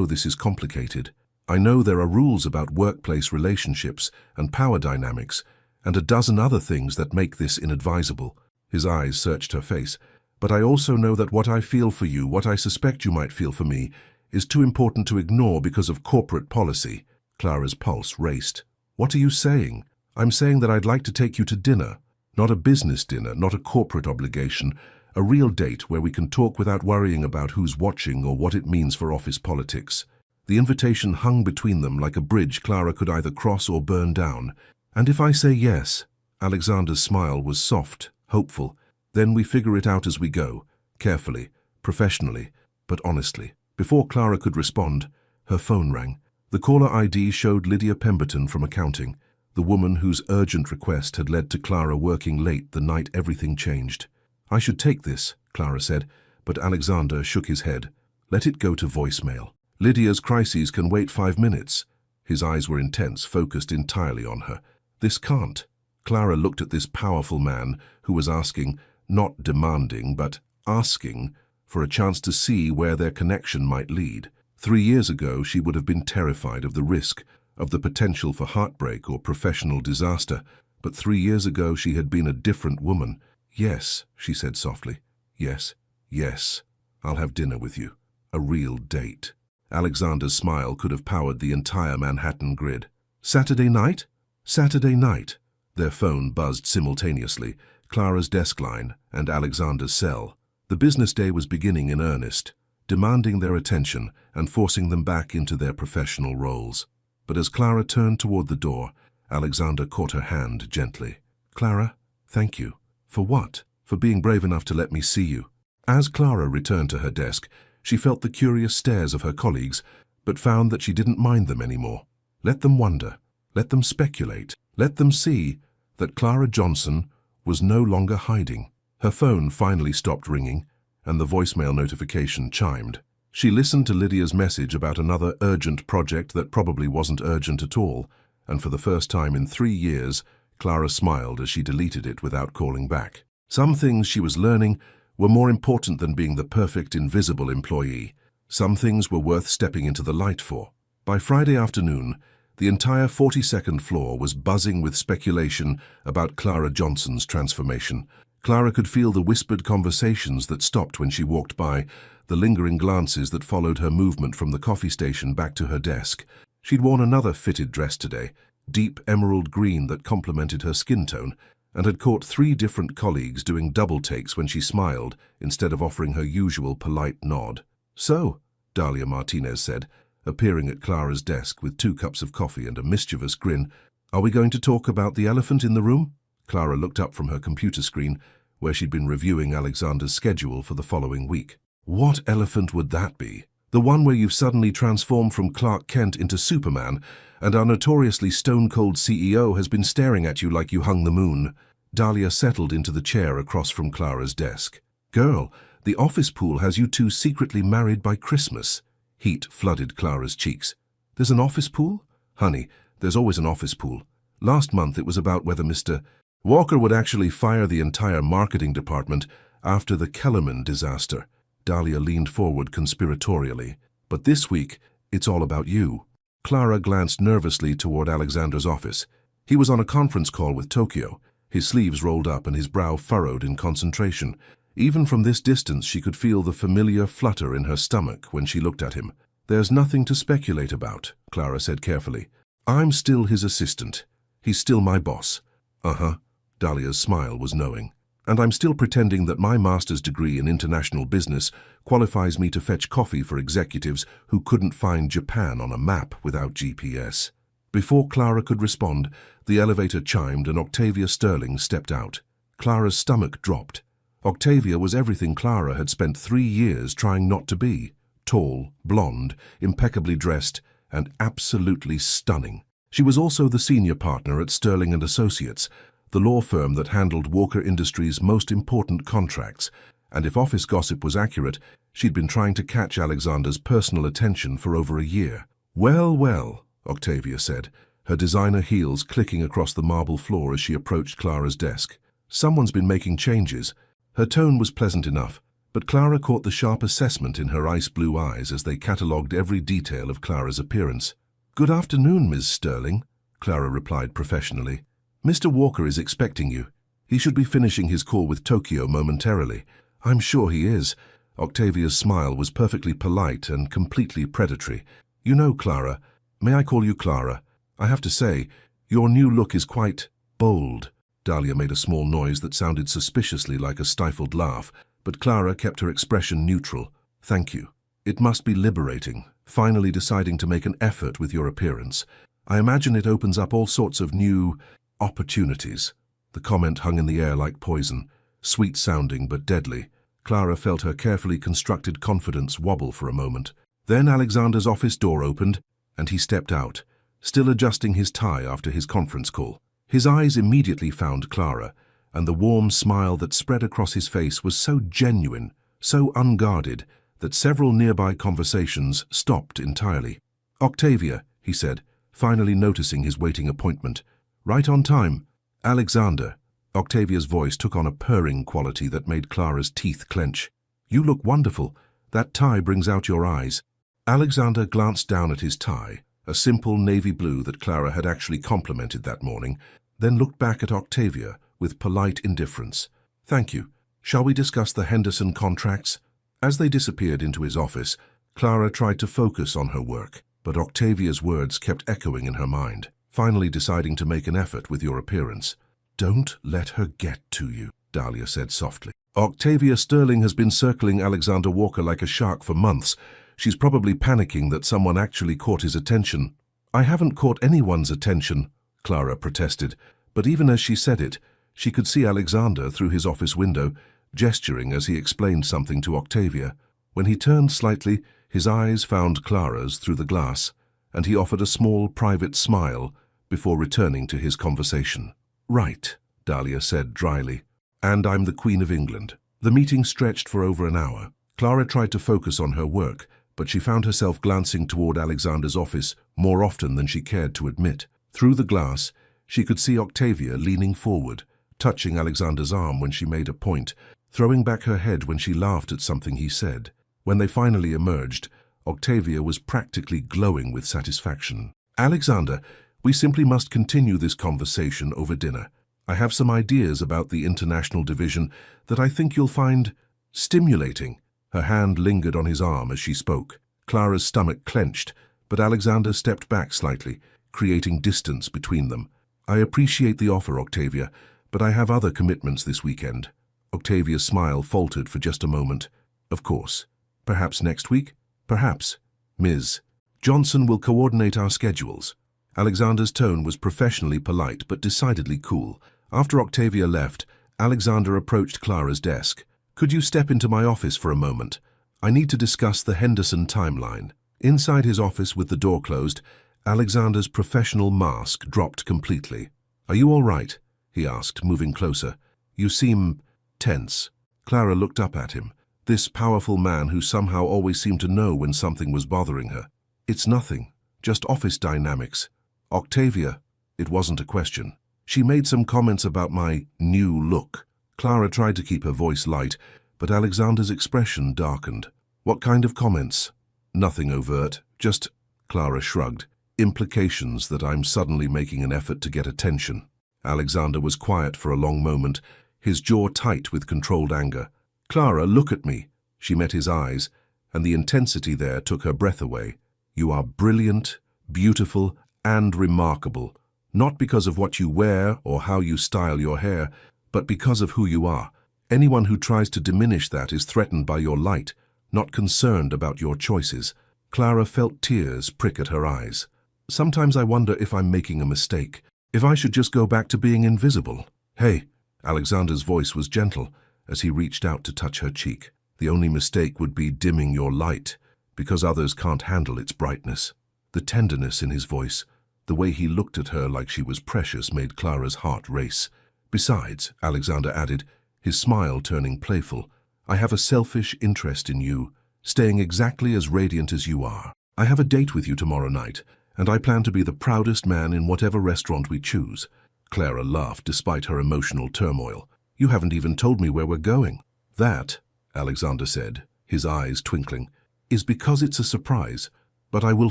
A: this is complicated. I know there are rules about workplace relationships and power dynamics, and a dozen other things that make this inadvisable." His eyes searched her face. "But I also know that what I feel for you, what I suspect you might feel for me, is too important to ignore because of corporate policy." Clara's pulse raced. "What are you saying?" "I'm saying that I'd like to take you to dinner. Not a business dinner, not a corporate obligation. A real date where we can talk without worrying about who's watching or what it means for office politics." The invitation hung between them like a bridge Clara could either cross or burn down. "And if I say yes?" Alexander's smile was soft, hopeful. "Then we figure it out as we go. carefully, professionally, but honestly. Before Clara could respond, her phone rang. The caller ID showed Lydia Pemberton from accounting, the woman whose urgent request had led to Clara working late the night everything changed. "I should take this," Clara said, but Alexander shook his head. "Let it go to voicemail. Lydia's crises can wait 5 minutes." His eyes were intense, focused entirely on her. "This can't." Clara looked at this powerful man who was asking, not demanding, but asking, for a chance to see where their connection might lead. 3 years ago, she would have been terrified of the risk, of the potential for heartbreak or professional disaster. But 3 years ago, she had been a different woman. "Yes," she said softly. "Yes, yes, I'll have dinner with you. A real date." Alexander's smile could have powered the entire Manhattan grid. "Saturday night?" "Saturday night." Their phone buzzed simultaneously, Clara's desk line and Alexander's cell. The business day was beginning in earnest, demanding their attention and forcing them back into their professional roles. But as Clara turned toward the door, Alexander caught her hand gently. "Clara, thank you." "For what?" "For being brave enough to let me see you." As Clara returned to her desk, she felt the curious stares of her colleagues, but found that she didn't mind them anymore. Let them wonder. Let them speculate. Let them see that Clara Johnson was no longer hiding. Her phone finally stopped ringing, and the voicemail notification chimed. She listened to Lydia's message about another urgent project that probably wasn't urgent at all, and for the first time in 3 years, Clara smiled as she deleted it without calling back. Some things she was learning were more important than being the perfect invisible employee. Some things were worth stepping into the light for. By Friday afternoon, the entire 42nd floor was buzzing with speculation about Clara Johnson's transformation. Clara could feel the whispered conversations that stopped when she walked by, the lingering glances that followed her movement from the coffee station back to her desk. She'd worn another fitted dress today, deep emerald green that complemented her skin tone, and had caught 3 different colleagues doing double takes when she smiled instead of offering her usual polite nod. "So," Dahlia Martinez said, appearing at Clara's desk with 2 cups of coffee and a mischievous grin, "are we going to talk about the elephant in the room?" Clara looked up from her computer screen, where she'd been reviewing Alexander's schedule for the following week. "What elephant would that be? The one where you've suddenly transformed from Clark Kent into Superman, and our notoriously stone-cold CEO has been staring at you like you hung the moon." Dahlia settled into the chair across from Clara's desk. "Girl, the office pool has you 2 secretly married by Christmas." Heat flooded Clara's cheeks. "There's an office pool?" "Honey, there's always an office pool. Last month it was about whether Mr. Walker would actually fire the entire marketing department after the Kellerman disaster." Dahlia leaned forward conspiratorially. "But this week, it's all about you." Clara glanced nervously toward Alexander's office. He was on a conference call with Tokyo, his sleeves rolled up and his brow furrowed in concentration. Even from this distance, she could feel the familiar flutter in her stomach when she looked at him. "There's nothing to speculate about," Clara said carefully. "I'm still his assistant. He's still my boss." "Uh-huh." Dahlia's smile was knowing. "And I'm still pretending that my master's degree in international business qualifies me to fetch coffee for executives who couldn't find Japan on a map without GPS." Before Clara could respond, the elevator chimed and Octavia Sterling stepped out. Clara's stomach dropped. Octavia was everything Clara had spent 3 years trying not to be. Tall, blonde, impeccably dressed, and absolutely stunning. She was also the senior partner at Sterling & Associates, the law firm that handled Walker Industries' most important contracts, and if office gossip was accurate, she'd been trying to catch Alexander's personal attention for over a year. "Well, well," Octavia said, her designer heels clicking across the marble floor as she approached Clara's desk. "Someone's been making changes." Her tone was pleasant enough, but Clara caught the sharp assessment in her ice-blue eyes as they catalogued every detail of Clara's appearance. "Good afternoon, Ms. Sterling," Clara replied professionally. "Mr. Walker is expecting you. He should be finishing his call with Tokyo momentarily." "I'm sure he is." Octavia's smile was perfectly polite and completely predatory. "You know, Clara, may I call you Clara? I have to say, your new look is quite bold." Dahlia made a small noise that sounded suspiciously like a stifled laugh, but Clara kept her expression neutral. "Thank you. It must be liberating, finally deciding to make an effort with your appearance. I imagine it opens up all sorts of new opportunities." The comment hung in the air like poison, sweet-sounding but deadly. Clara felt her carefully constructed confidence wobble for a moment. Then Alexander's office door opened, and he stepped out, still adjusting his tie after his conference call. His eyes immediately found Clara, and the warm smile that spread across his face was so genuine, so unguarded, that several nearby conversations stopped entirely. "Octavia," he said, finally noticing his waiting appointment. "Right on time." "Alexander." Octavia's voice took on a purring quality that made Clara's teeth clench. "You look wonderful. That tie brings out your eyes." Alexander glanced down at his tie, a simple navy blue that Clara had actually complimented that morning, then looked back at Octavia with polite indifference. "Thank you. Shall we discuss the Henderson contracts?" As they disappeared into his office, Clara tried to focus on her work, but Octavia's words kept echoing in her mind, finally deciding to make an effort with your appearance. "Don't let her get to you," Dahlia said softly. "Octavia Sterling has been circling Alexander Walker like a shark for months. She's probably panicking that someone actually caught his attention." "I haven't caught anyone's attention," Clara protested, but even as she said it, she could see Alexander through his office window, gesturing as he explained something to Octavia. When he turned slightly, his eyes found Clara's through the glass, and he offered a small, private smile before returning to his conversation. "Right," Dahlia said dryly. "And I'm the Queen of England." The meeting stretched for over an hour. Clara tried to focus on her work, but she found herself glancing toward Alexander's office more often than she cared to admit. Through the glass, she could see Octavia leaning forward, touching Alexander's arm when she made a point, throwing back her head when she laughed at something he said. When they finally emerged, Octavia was practically glowing with satisfaction. "Alexander, we simply must continue this conversation over dinner. I have some ideas about the international division that I think you'll find stimulating." Her hand lingered on his arm as she spoke. Clara's stomach clenched, but Alexander stepped back slightly, creating distance between them. "I appreciate the offer, Octavia, but I have other commitments this weekend." Octavia's smile faltered for just a moment. "Of course. Perhaps next week? Perhaps. Ms. Johnson will coordinate our schedules." Alexander's tone was professionally polite but decidedly cool. After Octavia left, Alexander approached Clara's desk. "Could you step into my office for a moment? I need to discuss the Henderson timeline." Inside his office with the door closed, Alexander's professional mask dropped completely. "Are you all right?" he asked, moving closer. "You seem tense." Clara looked up at him, this powerful man who somehow always seemed to know when something was bothering her. "It's nothing, just office dynamics." "Octavia," it wasn't a question. "She made some comments about my new look." Clara tried to keep her voice light, but Alexander's expression darkened. "What kind of comments?" "Nothing overt, just," Clara shrugged, "implications that I'm suddenly making an effort to get attention." Alexander was quiet for a long moment, his jaw tight with controlled anger. "Clara, look at me." She met his eyes, and the intensity there took her breath away. "You are brilliant, beautiful, and remarkable, not because of what you wear or how you style your hair, but because of who you are. Anyone who tries to diminish that is threatened by your light, not concerned about your choices." Clara felt tears prick at her eyes. "Sometimes I wonder if I'm making a mistake, if I should just go back to being invisible." "Hey," Alexander's voice was gentle as he reached out to touch her cheek. "The only mistake would be dimming your light, because others can't handle its brightness." The tenderness in his voice, the way he looked at her like she was precious, made Clara's heart race. "Besides," Alexander added, his smile turning playful, "I have a selfish interest in you, staying exactly as radiant as you are. I have a date with you tomorrow night, and I plan to be the proudest man in whatever restaurant we choose." Clara laughed despite her emotional turmoil. "You haven't even told me where we're going." "That," Alexander said, his eyes twinkling, "is because it's a surprise. But I will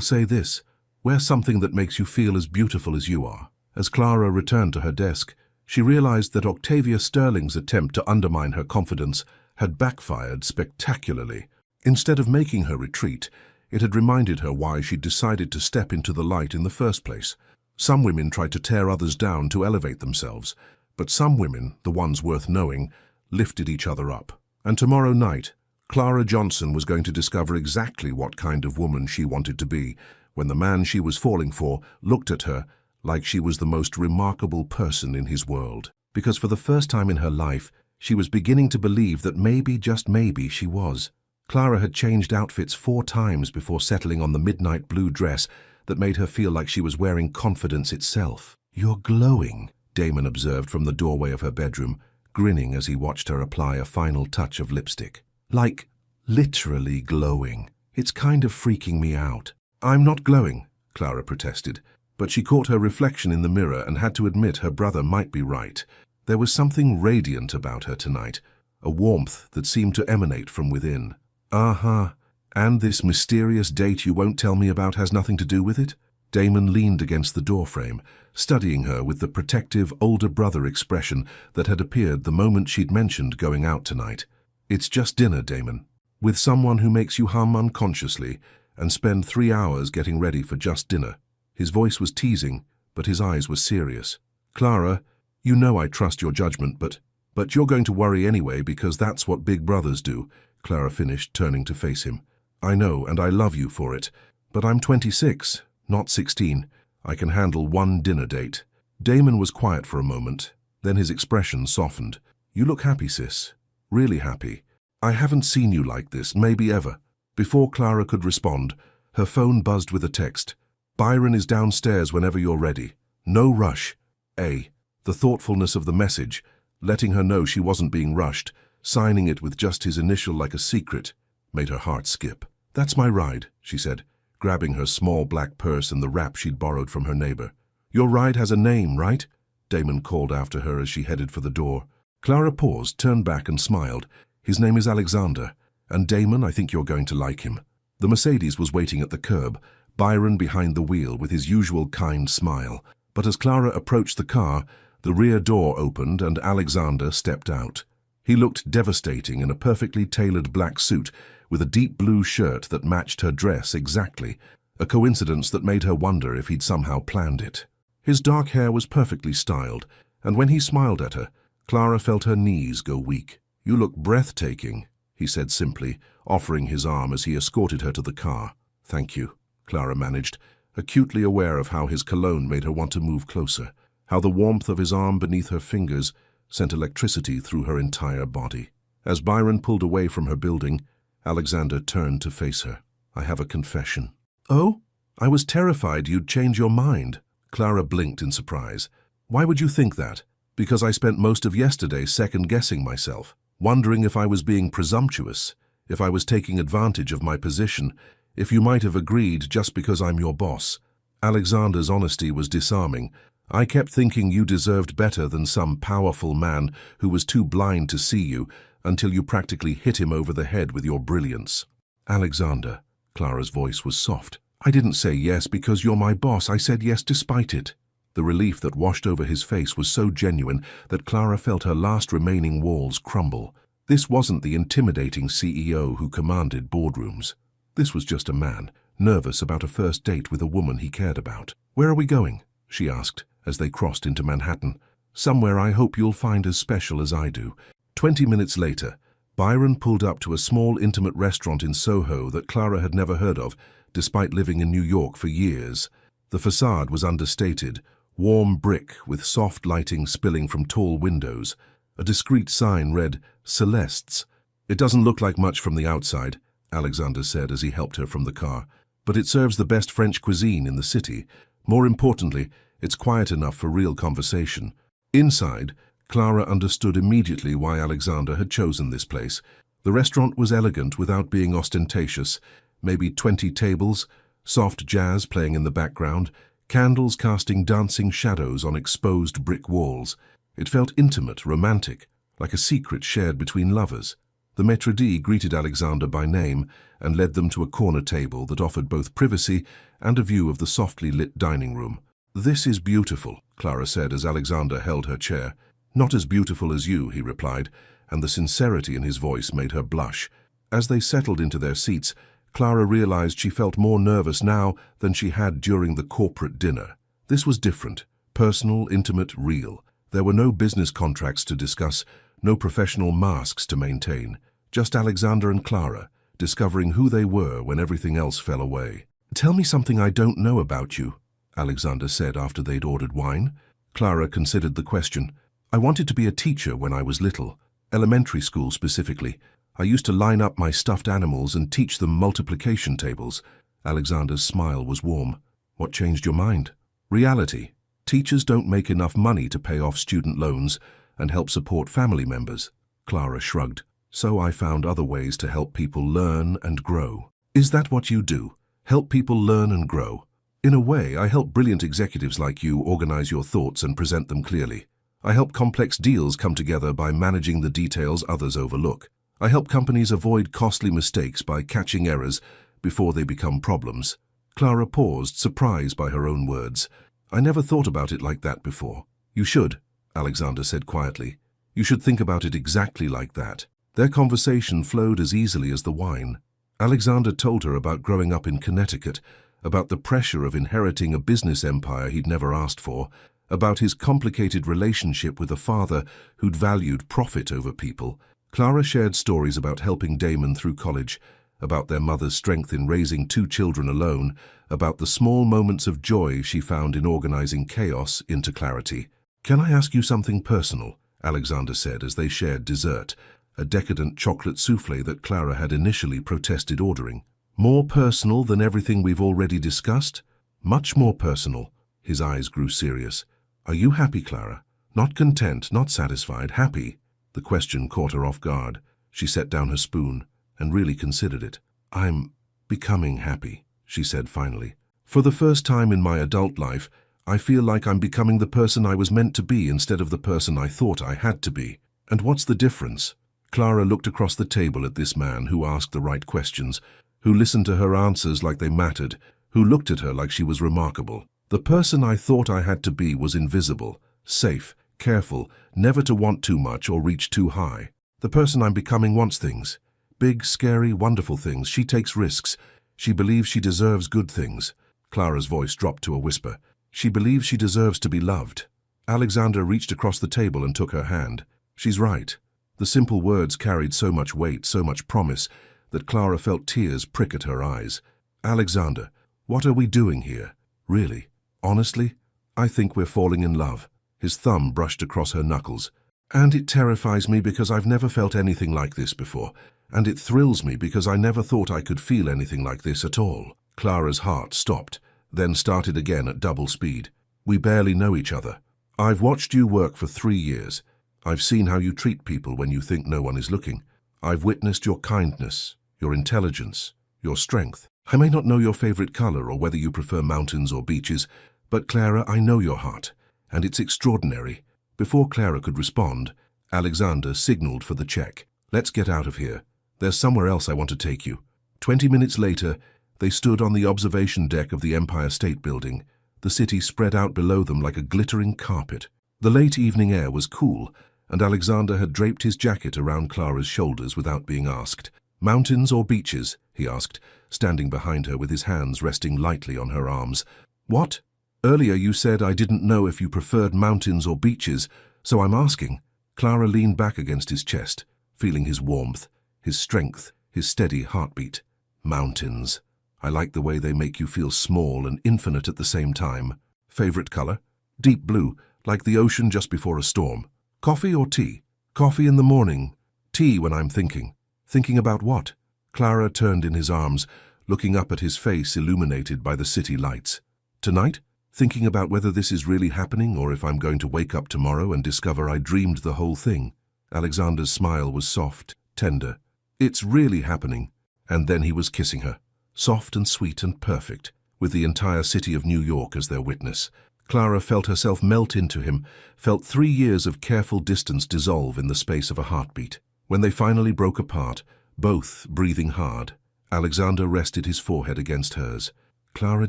A: say this, wear something that makes you feel as beautiful as you are." As Clara returned to her desk, she realized that Octavia Sterling's attempt to undermine her confidence had backfired spectacularly. Instead of making her retreat, it had reminded her why she'd decided to step into the light in the first place. Some women try to tear others down to elevate themselves, but some women, the ones worth knowing, lifted each other up. And tomorrow night, Clara Johnson was going to discover exactly what kind of woman she wanted to be when the man she was falling for looked at her like she was the most remarkable person in his world. Because for the first time in her life, She was beginning to believe that maybe, just maybe, she was. Clara had changed outfits 4 times before settling on the midnight blue dress that made her feel like she was wearing confidence itself. "You're glowing," Damon observed from the doorway of her bedroom, grinning as he watched her apply a final touch of lipstick. "Like, literally glowing. It's kind of freaking me out." "I'm not glowing," Clara protested, but she caught her reflection in the mirror and had to admit her brother might be right. There was something radiant about her tonight, a warmth that seemed to emanate from within. And this mysterious date you won't tell me about has nothing to do with it?" Damon leaned against the doorframe, studying her with the protective older brother expression that had appeared the moment she'd mentioned going out tonight. "It's just dinner, Damon. With someone who makes you hum unconsciously and spend 3 hours getting ready for just dinner." His voice was teasing, but his eyes were serious. "Clara, you know I trust your judgment, but you're going to worry anyway because that's what big brothers do," Clara finished, turning to face him. "I know, and I love you for it, but I'm 26, not 16. I can handle one dinner date." Damon was quiet for a moment, then his expression softened. "You look happy, sis. Really happy. I haven't seen you like this, maybe ever." Before Clara could respond, her phone buzzed with a text. "Byron is downstairs whenever you're ready. No rush. A." The thoughtfulness of the message, letting her know she wasn't being rushed, signing it with just his initial like a secret, made her heart skip. "That's my ride," she said, grabbing her small black purse and the wrap she'd borrowed from her neighbor. "Your ride has a name, right?" Damon called after her as she headed for the door. Clara paused, turned back and smiled. "His name is Alexander, and Damon, I think you're going to like him." The Mercedes was waiting at the curb, Byron behind the wheel with his usual kind smile. But as Clara approached the car, the rear door opened and Alexander stepped out. He looked devastating in a perfectly tailored black suit with a deep blue shirt that matched her dress exactly, a coincidence that made her wonder if he'd somehow planned it. His dark hair was perfectly styled, and when he smiled at her, Clara felt her knees go weak. "You look breathtaking," he said simply, offering his arm as he escorted her to the car. "Thank you," Clara managed, acutely aware of how his cologne made her want to move closer, how the warmth of his arm beneath her fingers sent electricity through her entire body. As Byron pulled away from her building, Alexander turned to face her. "I have a confession." "Oh? I was terrified you'd change your mind." Clara blinked in surprise. "Why would you think that?" "Because I spent most of yesterday second-guessing myself, wondering if I was being presumptuous, if I was taking advantage of my position, if you might have agreed just because I'm your boss." Alexander's honesty was disarming. "I kept thinking you deserved better than some powerful man who was too blind to see you until you practically hit him over the head with your brilliance." "Alexander," Clara's voice was soft. "I didn't say yes because you're my boss. I said yes despite it." The relief that washed over his face was so genuine that Clara felt her last remaining walls crumble. This wasn't the intimidating CEO who commanded boardrooms. This was just a man, nervous about a first date with a woman he cared about. "Where are we going?" she asked as they crossed into Manhattan. "Somewhere I hope you'll find as special as I do." 20 minutes later, Byron pulled up to a small intimate restaurant in Soho that Clara had never heard of, despite living in New York for years. The facade was understated, warm brick with soft lighting spilling from tall windows. A discreet sign read, "Celeste's." "It doesn't look like much from the outside," Alexander said as he helped her from the car, "but it serves the best French cuisine in the city. More importantly, it's quiet enough for real conversation." Inside, Clara understood immediately why Alexander had chosen this place. The restaurant was elegant without being ostentatious. Maybe 20 tables, soft jazz playing in the background, candles casting dancing shadows on exposed brick walls. It felt intimate, romantic, like a secret shared between lovers. The maître d' greeted Alexander by name and led them to a corner table that offered both privacy and a view of the softly lit dining room. "This is beautiful," Clara said as Alexander held her chair. "Not as beautiful as you," he replied, and the sincerity in his voice made her blush. As they settled into their seats, Clara realized she felt more nervous now than she had during the corporate dinner. This was different, personal, intimate, real. There were no business contracts to discuss, no professional masks to maintain. Just Alexander and Clara, discovering who they were when everything else fell away. "Tell me something I don't know about you," Alexander said after they'd ordered wine. Clara considered the question. "I wanted to be a teacher when I was little. Elementary school specifically. I used to line up my stuffed animals and teach them multiplication tables. Alexander's smile was warm. What changed your mind? Reality. Teachers don't make enough money to pay off student loans and help support family members. Clara shrugged. So I found other ways to help people learn and grow. Is that what you do? Help people learn and grow? In a way, I help brilliant executives like you organize your thoughts and present them clearly. I help complex deals come together by managing the details others overlook. I help companies avoid costly mistakes by catching errors before they become problems. Clara paused, surprised by her own words. I never thought about it like that before. You should, Alexander said quietly. You should think about it exactly like that. Their conversation flowed as easily as the wine. Alexander told her about growing up in Connecticut, about the pressure of inheriting a business empire he'd never asked for, about his complicated relationship with a father who'd valued profit over people. Clara shared stories about helping Damon through college, about their mother's strength in raising 2 children alone, about the small moments of joy she found in organizing chaos into clarity. Can I ask you something personal? Alexander said as they shared dessert, a decadent chocolate souffle that Clara had initially protested ordering. More personal than everything we've already discussed? Much more personal. His eyes grew serious. Are you happy, Clara? Not content, not satisfied, happy? The question caught her off guard. She set down her spoon and really considered it. I'm becoming happy, she said finally. For the first time in my adult life, I feel like I'm becoming the person I was meant to be instead of the person I thought I had to be. And what's the difference? Clara looked across the table at this man who asked the right questions, who listened to her answers like they mattered, who looked at her like she was remarkable. The person I thought I had to be was invisible, safe, careful, never to want too much or reach too high. The person I'm becoming wants things. Big, scary, wonderful things. She takes risks. She believes she deserves good things. Clara's voice dropped to a whisper. She believes she deserves to be loved. Alexander reached across the table and took her hand. She's right. The simple words carried so much weight, so much promise, that Clara felt tears prick at her eyes. Alexander, what are we doing here? Really? Honestly? I think we're falling in love. His thumb brushed across her knuckles. And it terrifies me because I've never felt anything like this before. And it thrills me because I never thought I could feel anything like this at all. Clara's heart stopped, then started again at double speed. We barely know each other. I've watched you work for 3 years. I've seen how you treat people when you think no one is looking. I've witnessed your kindness, your intelligence, your strength. I may not know your favorite color or whether you prefer mountains or beaches, but Clara, I know your heart, and it's extraordinary. Before Clara could respond, Alexander signaled for the check. Let's get out of here. There's somewhere else I want to take you. 20 minutes later, they stood on the observation deck of the Empire State Building. The city spread out below them like a glittering carpet. The late evening air was cool, and Alexander had draped his jacket around Clara's shoulders without being asked. Mountains or beaches? He asked, standing behind her with his hands resting lightly on her arms. What? Earlier you said I didn't know if you preferred mountains or beaches, so I'm asking. Clara leaned back against his chest, feeling his warmth, his strength, his steady heartbeat. Mountains. I like the way they make you feel small and infinite at the same time. Favorite color? Deep blue, like the ocean just before a storm. Coffee or tea? Coffee in the morning. Tea when I'm thinking. Thinking about what? Clara turned in his arms, looking up at his face illuminated by the city lights. Tonight? Thinking about whether this is really happening or if I'm going to wake up tomorrow and discover I dreamed the whole thing. Alexander's smile was soft, tender. It's really happening. And then he was kissing her. Soft and sweet and perfect, with the entire city of New York as their witness. Clara felt herself melt into him, felt 3 years of careful distance dissolve in the space of a heartbeat. When they finally broke apart, both breathing hard, Alexander rested his forehead against hers. Clara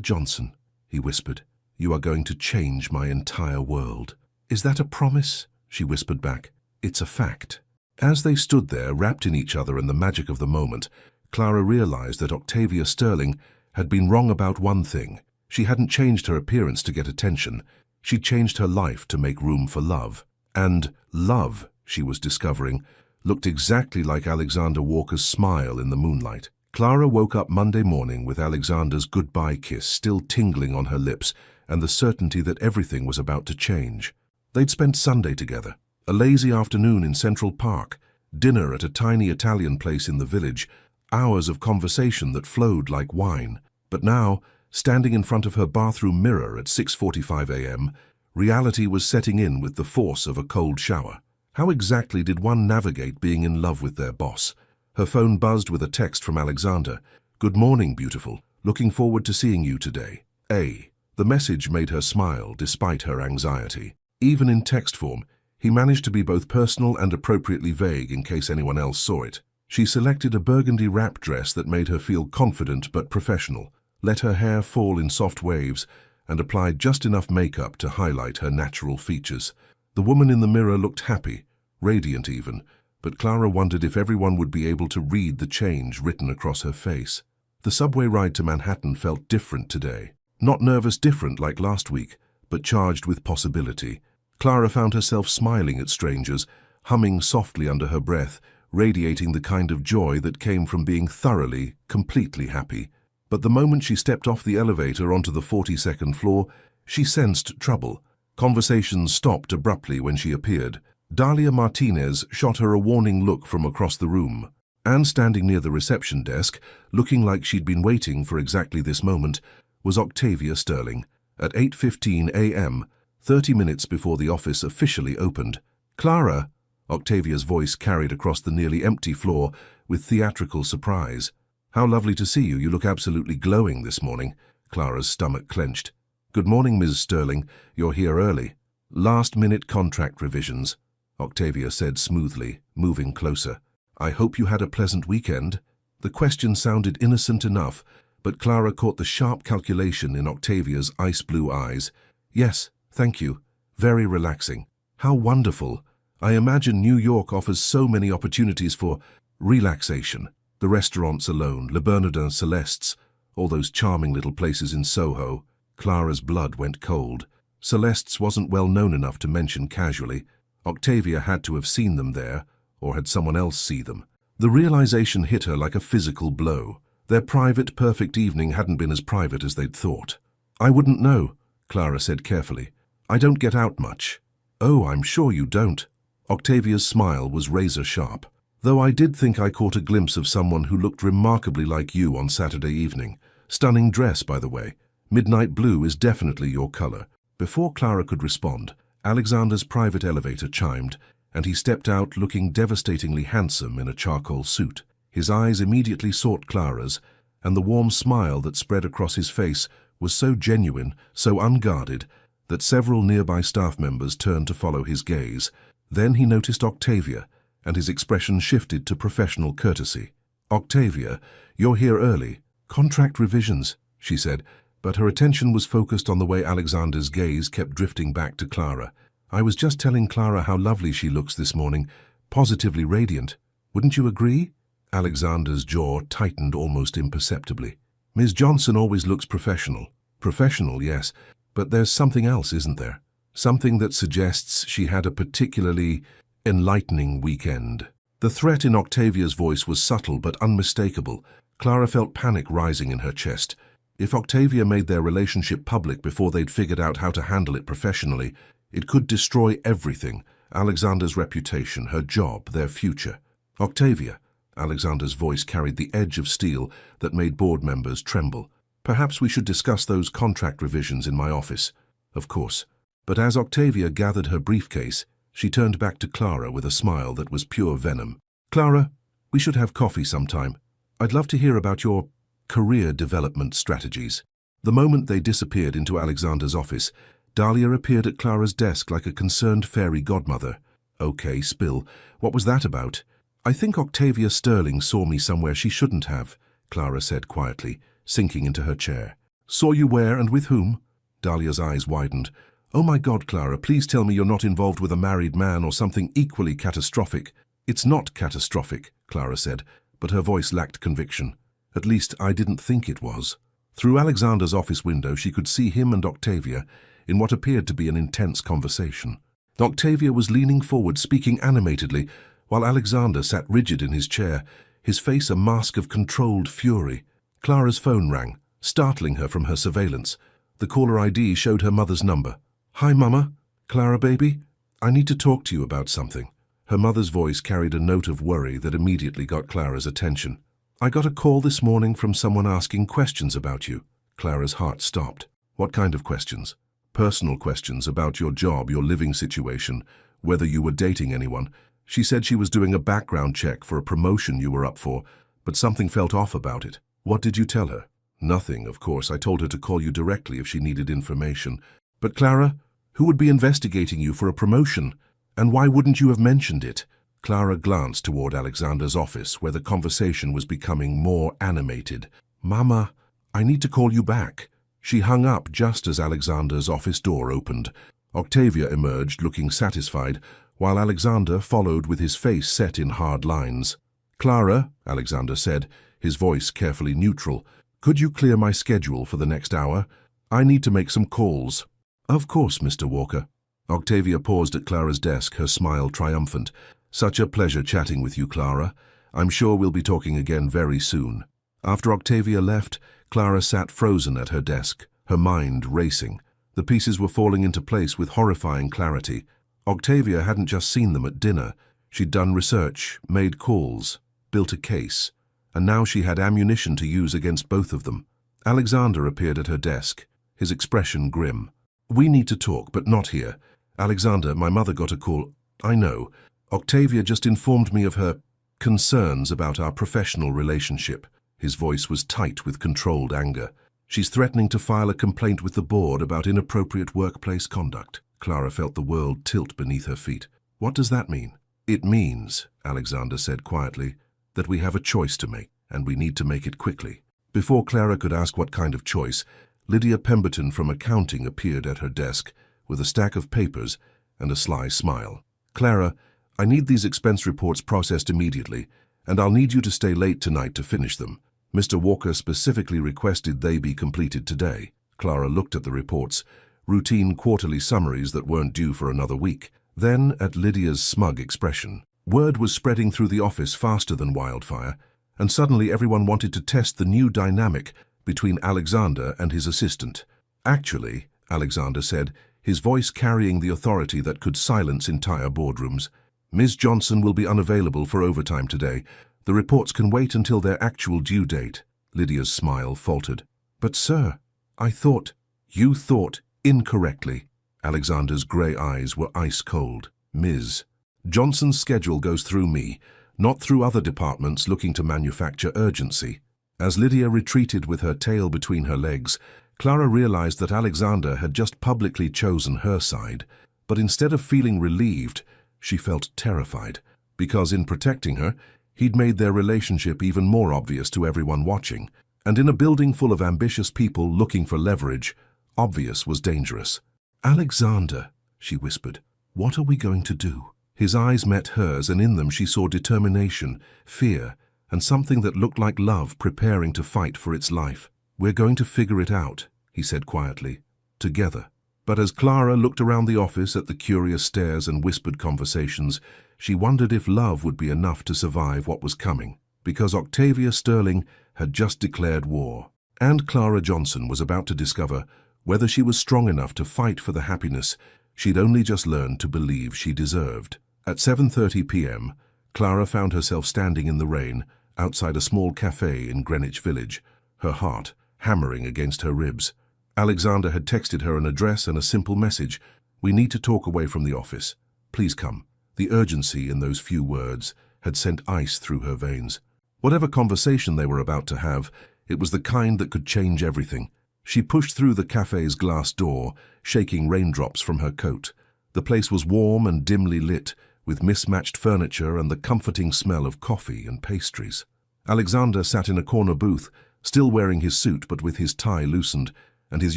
A: Johnson, he whispered, you are going to change my entire world. Is that a promise? She whispered back. It's a fact. As they stood there, wrapped in each other and the magic of the moment, Clara realized that Octavia Sterling had been wrong about one thing. She hadn't changed her appearance to get attention. She'd changed her life to make room for love. And love, she was discovering, looked exactly like Alexander Walker's smile in the moonlight. Clara woke up Monday morning with Alexander's goodbye kiss still tingling on her lips and the certainty that everything was about to change. They'd spent Sunday together, a lazy afternoon in Central Park, dinner at a tiny Italian place in the village, hours of conversation that flowed like wine. But now, standing in front of her bathroom mirror at 6:45 a.m., reality was setting in with the force of a cold shower. How exactly did one navigate being in love with their boss? Her phone buzzed with a text from Alexander. "Good morning, beautiful. Looking forward to seeing you today. A." The message made her smile despite her anxiety. Even in text form, he managed to be both personal and appropriately vague in case anyone else saw it. She selected a burgundy wrap dress that made her feel confident but professional, let her hair fall in soft waves, and applied just enough makeup to highlight her natural features. The woman in the mirror looked happy, radiant even, but Clara wondered if everyone would be able to read the change written across her face. The subway ride to Manhattan felt different today. Not nervous different like last week, but charged with possibility. Clara found herself smiling at strangers, humming softly under her breath, radiating the kind of joy that came from being thoroughly, completely happy. But the moment she stepped off the elevator onto the 42nd floor, she sensed trouble. Conversations stopped abruptly when she appeared. Dalia Martinez shot her a warning look from across the room. And standing near the reception desk, looking like she'd been waiting for exactly this moment, was Octavia Sterling. At 8:15 a.m., 30 minutes before the office officially opened. "Clara," Octavia's voice carried across the nearly empty floor with theatrical surprise. "How lovely to see you. You look absolutely glowing this morning." Clara's stomach clenched. "Good morning, Ms. Sterling. You're here early." "Last-minute contract revisions," Octavia said smoothly, moving closer. "I hope you had a pleasant weekend." The question sounded innocent enough, but Clara caught the sharp calculation in Octavia's ice-blue eyes. "Yes, thank you. Very relaxing." "How wonderful. I imagine New York offers so many opportunities for relaxation. The restaurants alone, Le Bernardin, Celeste's, all those charming little places in Soho." Clara's blood went cold. Celeste's wasn't well known enough to mention casually. Octavia had to have seen them there, or had someone else see them. The realization hit her like a physical blow. Their private, perfect evening hadn't been as private as they'd thought. "I wouldn't know," Clara said carefully. "I don't get out much." "Oh, I'm sure you don't." Octavia's smile was razor-sharp. "Though I did think I caught a glimpse of someone who looked remarkably like you on Saturday evening. Stunning dress, by the way. Midnight blue is definitely your color." Before Clara could respond, Alexander's private elevator chimed, and he stepped out looking devastatingly handsome in a charcoal suit. His eyes immediately sought Clara's, and the warm smile that spread across his face was so genuine, so unguarded, that several nearby staff members turned to follow his gaze. Then he noticed Octavia, and his expression shifted to professional courtesy. "Octavia, you're here early." "Contract revisions," she said, but her attention was focused on the way Alexander's gaze kept drifting back to Clara. "I was just telling Clara how lovely she looks this morning, positively radiant. Wouldn't you agree?" Alexander's jaw tightened almost imperceptibly. "Ms. Johnson always looks professional." "Professional, yes, but there's something else, isn't there? Something that suggests she had a particularly enlightening weekend." The threat in Octavia's voice was subtle but unmistakable. Clara felt panic rising in her chest. If Octavia made their relationship public before they'd figured out how to handle it professionally, it could destroy everything: Alexander's reputation, her job, their future. "Octavia," Alexander's voice carried the edge of steel that made board members tremble. "Perhaps we should discuss those contract revisions in my office." "Of course." But as Octavia gathered her briefcase, she turned back to Clara with a smile that was pure venom. "Clara, we should have coffee sometime. I'd love to hear about your career development strategies." The moment they disappeared into Alexander's office, Dahlia appeared at Clara's desk like a concerned fairy godmother. "Okay, spill. What was that about?" "I think Octavia Sterling saw me somewhere she shouldn't have," Clara said quietly, sinking into her chair. "Saw you where and with whom?" Dahlia's eyes widened. "Oh my God, Clara, please tell me you're not involved with a married man or something equally catastrophic." "It's not catastrophic," Clara said, but her voice lacked conviction. "At least, I didn't think it was." Through Alexander's office window, she could see him and Octavia in what appeared to be an intense conversation. Octavia was leaning forward, speaking animatedly, while Alexander sat rigid in his chair, his face a mask of controlled fury. Clara's phone rang, startling her from her surveillance. The caller ID showed her mother's number. "Hi, Mama. Clara, baby. I need to talk to you about something." Her mother's voice carried a note of worry that immediately got Clara's attention. "I got a call this morning from someone asking questions about you." Clara's heart stopped. "What kind of questions?" "Personal questions about your job, your living situation, whether you were dating anyone. She said she was doing a background check for a promotion you were up for, but something felt off about it." "What did you tell her?" "Nothing, of course. I told her to call you directly if she needed information." "But Clara, who would be investigating you for a promotion? And why wouldn't you have mentioned it?" Clara glanced toward Alexander's office, where the conversation was becoming more animated. "Mama, I need to call you back." She hung up just as Alexander's office door opened. Octavia emerged, looking satisfied, while Alexander followed with his face set in hard lines. "Clara," Alexander said, his voice carefully neutral, "could you clear my schedule for the next hour? I need to make some calls." "Of course, Mr. Walker." Octavia paused at Clara's desk, her smile triumphant. "Such a pleasure chatting with you, Clara. I'm sure we'll be talking again very soon." After Octavia left, Clara sat frozen at her desk, her mind racing. The pieces were falling into place with horrifying clarity. Octavia hadn't just seen them at dinner. She'd done research, made calls, built a case, and now she had ammunition to use against both of them. Alexander appeared at her desk, his expression grim. "We need to talk, but not here. Alexander, my mother got a call." "I know. Octavia just informed me of her concerns about our professional relationship." His voice was tight with controlled anger. "She's threatening to file a complaint with the board about inappropriate workplace conduct." Clara felt the world tilt beneath her feet. "What does that mean?" "It means," Alexander said quietly, "that we have a choice to make, and we need to make it quickly." Before Clara could ask what kind of choice, Lydia Pemberton from accounting appeared at her desk with a stack of papers and a sly smile. "Clara, I need these expense reports processed immediately, and I'll need you to stay late tonight to finish them. Mr. Walker specifically requested they be completed today." Clara looked at the reports, routine quarterly summaries that weren't due for another week. Then at Lydia's smug expression. Word was spreading through the office faster than wildfire, and suddenly everyone wanted to test the new dynamic between Alexander and his assistant. "Actually," Alexander said, his voice carrying the authority that could silence entire boardrooms, "Ms. Johnson will be unavailable for overtime today. The reports can wait until their actual due date." Lydia's smile faltered. "But sir, I thought—" "You thought incorrectly." Alexander's grey eyes were ice cold. "Ms. Johnson's schedule goes through me, not through other departments looking to manufacture urgency." As Lydia retreated with her tail between her legs, Clara realized that Alexander had just publicly chosen her side. But instead of feeling relieved, she felt terrified, because in protecting her, he'd made their relationship even more obvious to everyone watching. And in a building full of ambitious people looking for leverage, obvious was dangerous. "Alexander," she whispered, "what are we going to do?" His eyes met hers, and in them she saw determination, fear, and something that looked like love preparing to fight for its life. "We're going to figure it out," he said quietly, "together." But as Clara looked around the office at the curious stares and whispered conversations, she wondered if love would be enough to survive what was coming, because Octavia Sterling had just declared war, and Clara Johnson was about to discover whether she was strong enough to fight for the happiness she'd only just learned to believe she deserved. At 7:30 p.m., Clara found herself standing in the rain outside a small cafe in Greenwich Village, her heart hammering against her ribs. Alexander had texted her an address and a simple message: "We need to talk away from the office. Please come." The urgency in those few words had sent ice through her veins. Whatever conversation they were about to have, it was the kind that could change everything. She pushed through the cafe's glass door, shaking raindrops from her coat. The place was warm and dimly lit, with mismatched furniture and the comforting smell of coffee and pastries. Alexander sat in a corner booth, still wearing his suit but with his tie loosened, and his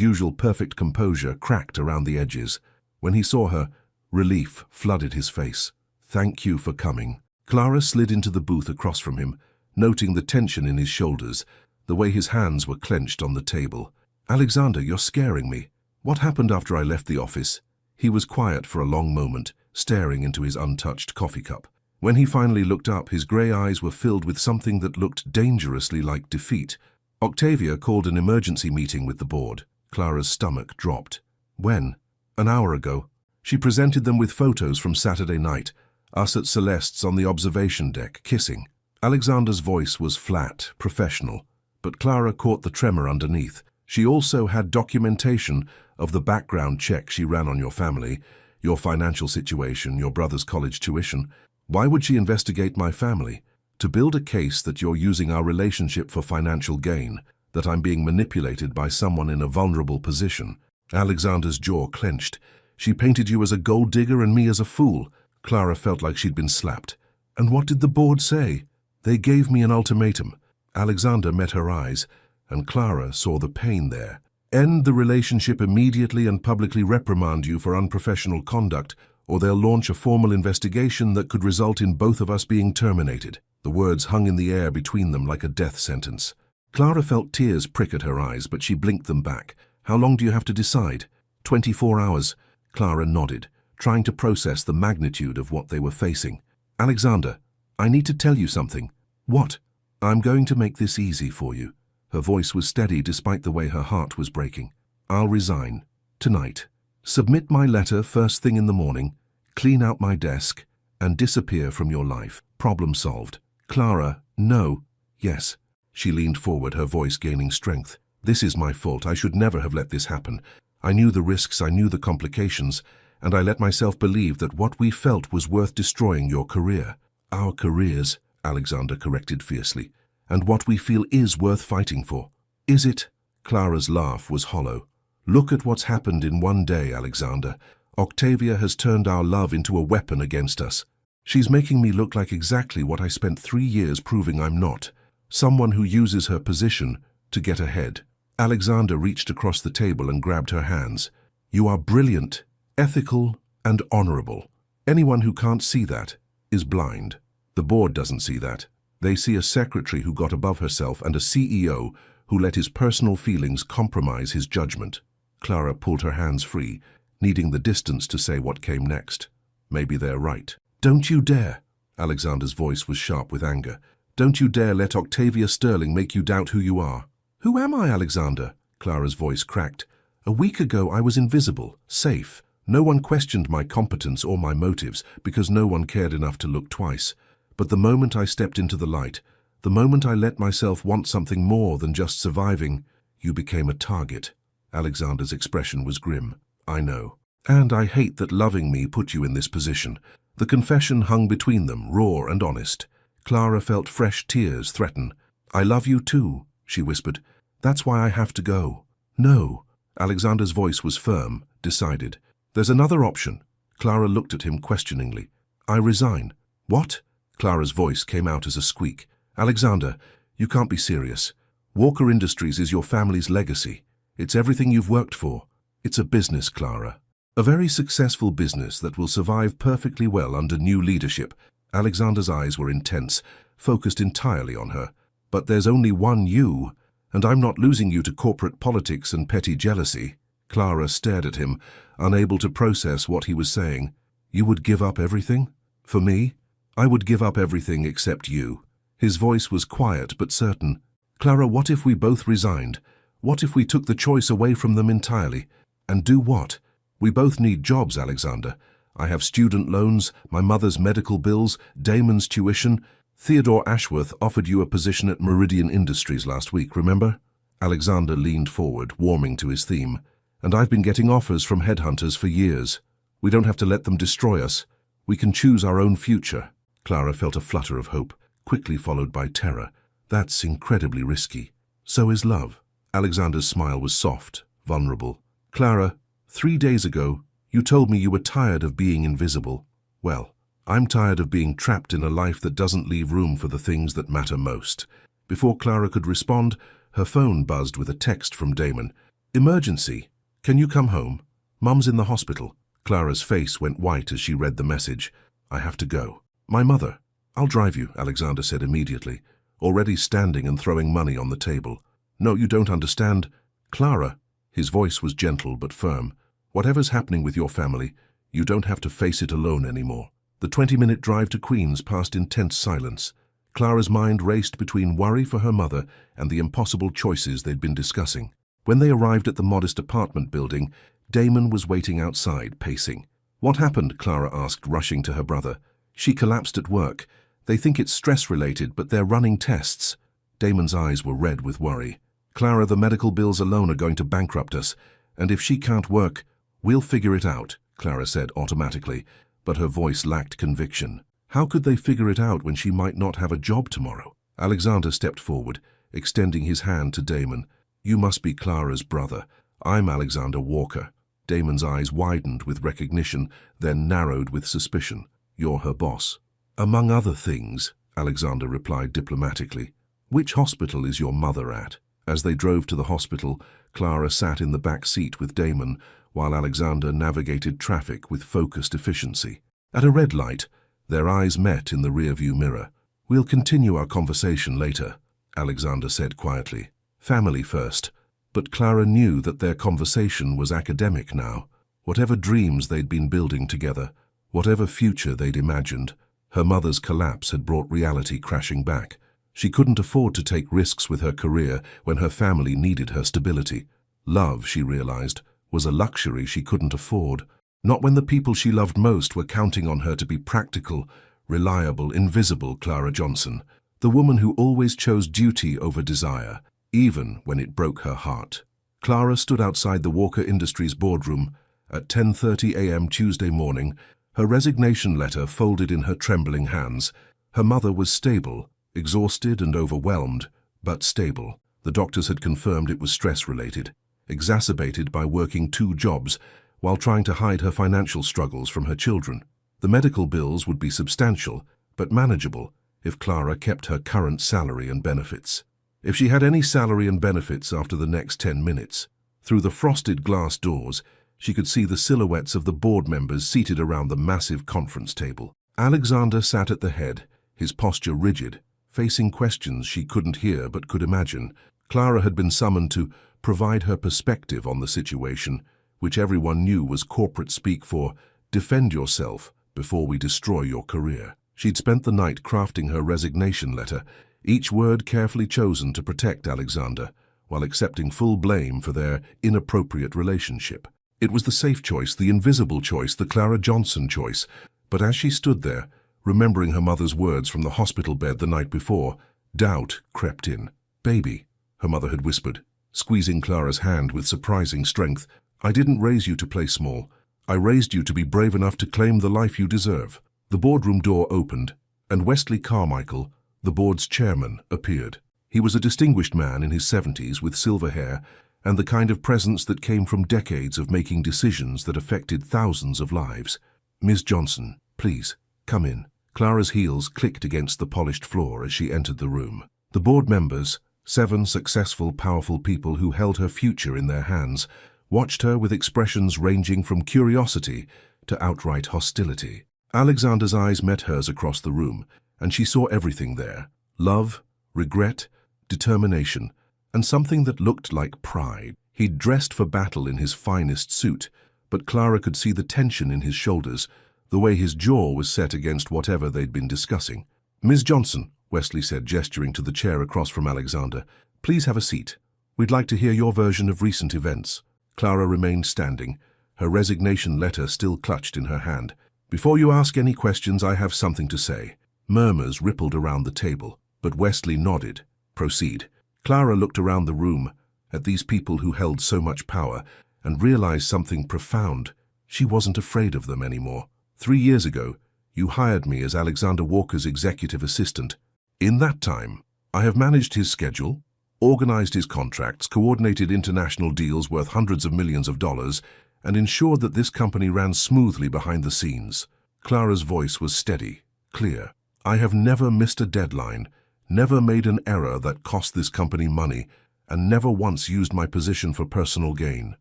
A: usual perfect composure cracked around the edges. When he saw her, relief flooded his face. "Thank you for coming." Clara slid into the booth across from him, noting the tension in his shoulders, the way his hands were clenched on the table. "Alexander, you're scaring me. What happened after I left the office?" He was quiet for a long moment, staring into his untouched coffee cup. When he finally looked up, his grey eyes were filled with something that looked dangerously like defeat. "Octavia called an emergency meeting with the board." Clara's stomach dropped. "When?" "An hour ago. She presented them with photos from Saturday night. Us at Celeste's on the observation deck, kissing. Alexander's voice was flat, professional, but Clara caught the tremor underneath. She also had documentation of the background check she ran on your family, your financial situation, your brother's college tuition. Why would she investigate my family? To build a case that you're using our relationship for financial gain, that I'm being manipulated by someone in a vulnerable position. Alexander's jaw clenched. She painted you as a gold digger and me as a fool. Clara felt like she'd been slapped. And what did the board say? They gave me an ultimatum. Alexander met her eyes, and Clara saw the pain there. End the relationship immediately and publicly reprimand you for unprofessional conduct, or they'll launch a formal investigation that could result in both of us being terminated. The words hung in the air between them like a death sentence. Clara felt tears prick at her eyes, but she blinked them back. How long do you have to decide? 24 hours. Clara nodded, trying to process the magnitude of what they were facing. Alexander, I need to tell you something. What? I'm going to make this easy for you. Her voice was steady despite the way her heart was breaking. I'll resign. Tonight. Submit my letter first thing in the morning, clean out my desk, and disappear from your life. Problem solved. Clara, no. Yes. She leaned forward, her voice gaining strength. This is my fault. I should never have let this happen. I knew the risks, I knew the complications, and I let myself believe that what we felt was worth destroying your career. Our careers, Alexander corrected fiercely, and what we feel is worth fighting for. Is it? Clara's laugh was hollow. Look at what's happened in one day, Alexander. Octavia has turned our love into a weapon against us. She's making me look like exactly what I spent 3 years proving I'm not. Someone who uses her position to get ahead. Alexander reached across the table and grabbed her hands. You are brilliant, ethical, and honorable. Anyone who can't see that is blind. The board doesn't see that. They see a secretary who got above herself and a CEO who let his personal feelings compromise his judgment. Clara pulled her hands free, needing the distance to say what came next. Maybe they're right. Don't you dare! Alexander's voice was sharp with anger. Don't you dare let Octavia Sterling make you doubt who you are. Who am I, Alexander? Clara's voice cracked. A week ago I was invisible, safe. No one questioned my competence or my motives because no one cared enough to look twice. But the moment I stepped into the light, the moment I let myself want something more than just surviving, you became a target. Alexander's expression was grim. I know. And I hate that loving me put you in this position. The confession hung between them, raw and honest. Clara felt fresh tears threaten. I love you too, she whispered. That's why I have to go. No. Alexander's voice was firm, decided. There's another option. Clara looked at him questioningly. I resign. What? Clara's voice came out as a squeak. Alexander, you can't be serious. Walker Industries is your family's legacy. It's everything you've worked for. It's a business, Clara. A very successful business that will survive perfectly well under new leadership. Alexander's eyes were intense, focused entirely on her. But there's only one you, and I'm not losing you to corporate politics and petty jealousy. Clara stared at him, unable to process what he was saying. You would give up everything? For me? I would give up everything except you. His voice was quiet but certain. Clara, what if we both resigned? What if we took the choice away from them entirely? And do what? We both need jobs, Alexander. I have student loans, my mother's medical bills, Damon's tuition. Theodore Ashworth offered you a position at Meridian Industries last week, remember? Alexander leaned forward, warming to his theme. And I've been getting offers from headhunters for years. We don't have to let them destroy us. We can choose our own future. Clara felt a flutter of hope, quickly followed by terror. That's incredibly risky. So is love. Alexander's smile was soft, vulnerable. Clara, 3 days ago, you told me you were tired of being invisible. Well, I'm tired of being trapped in a life that doesn't leave room for the things that matter most. Before Clara could respond, her phone buzzed with a text from Damon. Emergency. Can you come home? Mum's in the hospital. Clara's face went white as she read the message. I have to go. My mother. I'll drive you, Alexander said immediately, already standing and throwing money on the table. No, you don't understand. Clara. His voice was gentle but firm. Whatever's happening with your family, you don't have to face it alone anymore. The 20-minute drive to Queens passed in tense silence. Clara's mind raced between worry for her mother and the impossible choices they'd been discussing. When they arrived at the modest apartment building, Damon was waiting outside, pacing. What happened? Clara asked, rushing to her brother. She collapsed at work. They think it's stress-related, but they're running tests. Damon's eyes were red with worry. Clara, the medical bills alone are going to bankrupt us, and if she can't work, we'll figure it out, Clara said automatically, but her voice lacked conviction. How could they figure it out when she might not have a job tomorrow? Alexander stepped forward, extending his hand to Damon. You must be Clara's brother. I'm Alexander Walker. Damon's eyes widened with recognition, then narrowed with suspicion. You're her boss. Among other things, Alexander replied diplomatically. Which hospital is your mother at? As they drove to the hospital, Clara sat in the back seat with Damon, while Alexander navigated traffic with focused efficiency. At a red light, their eyes met in the rearview mirror. We'll continue our conversation later, Alexander said quietly. Family first. But Clara knew that their conversation was academic now. Whatever dreams they'd been building together, whatever future they'd imagined, her mother's collapse had brought reality crashing back. She couldn't afford to take risks with her career when her family needed her stability. Love, she realized, was a luxury she couldn't afford. Not when the people she loved most were counting on her to be practical, reliable, invisible Clara Johnson, the woman who always chose duty over desire, even when it broke her heart. Clara stood outside the Walker Industries boardroom at 10:30 a.m. Tuesday morning, her resignation letter folded in her trembling hands. Her mother was stable, exhausted and overwhelmed, but stable. The doctors had confirmed it was stress-related, exacerbated by working 2 jobs while trying to hide her financial struggles from her children. The medical bills would be substantial, but manageable, if Clara kept her current salary and benefits. If she had any salary and benefits after the next 10 minutes, through the frosted glass doors, she could see the silhouettes of the board members seated around the massive conference table. Alexander sat at the head, his posture rigid, facing questions she couldn't hear but could imagine. Clara had been summoned to provide her perspective on the situation, which everyone knew was corporate speak for defend yourself before we destroy your career. She'd spent the night crafting her resignation letter, each word carefully chosen to protect Alexander, while accepting full blame for their inappropriate relationship. It was the safe choice, the invisible choice, the Clara Johnson choice. But as she stood there, remembering her mother's words from the hospital bed the night before, doubt crept in. Baby, her mother had whispered, squeezing Clara's hand with surprising strength. I didn't raise you to play small. I raised you to be brave enough to claim the life you deserve. The boardroom door opened, and Wesley Carmichael, the board's chairman, appeared. He was a distinguished man in his 70s with silver hair and the kind of presence that came from decades of making decisions that affected thousands of lives. Ms. Johnson, please, come in. Clara's heels clicked against the polished floor as she entered the room. The board members, 7 successful, powerful people who held her future in their hands, watched her with expressions ranging from curiosity to outright hostility. Alexander's eyes met hers across the room, and she saw everything there. Love, regret, determination, and something that looked like pride. He'd dressed for battle in his finest suit, but Clara could see the tension in his shoulders, the way his jaw was set against whatever they'd been discussing. Ms. Johnson, Wesley said, gesturing to the chair across from Alexander, please have a seat. We'd like to hear your version of recent events. Clara remained standing, her resignation letter still clutched in her hand. Before you ask any questions, I have something to say. Murmurs rippled around the table, but Wesley nodded. Proceed. Clara looked around the room, at these people who held so much power, and realized something profound. She wasn't afraid of them anymore. 3 years ago, you hired me as Alexander Walker's executive assistant. In that time, I have managed his schedule, organized his contracts, coordinated international deals worth hundreds of millions of dollars, and ensured that this company ran smoothly behind the scenes. Clara's voice was steady, clear. I have never missed a deadline, never made an error that cost this company money, and never once used my position for personal gain.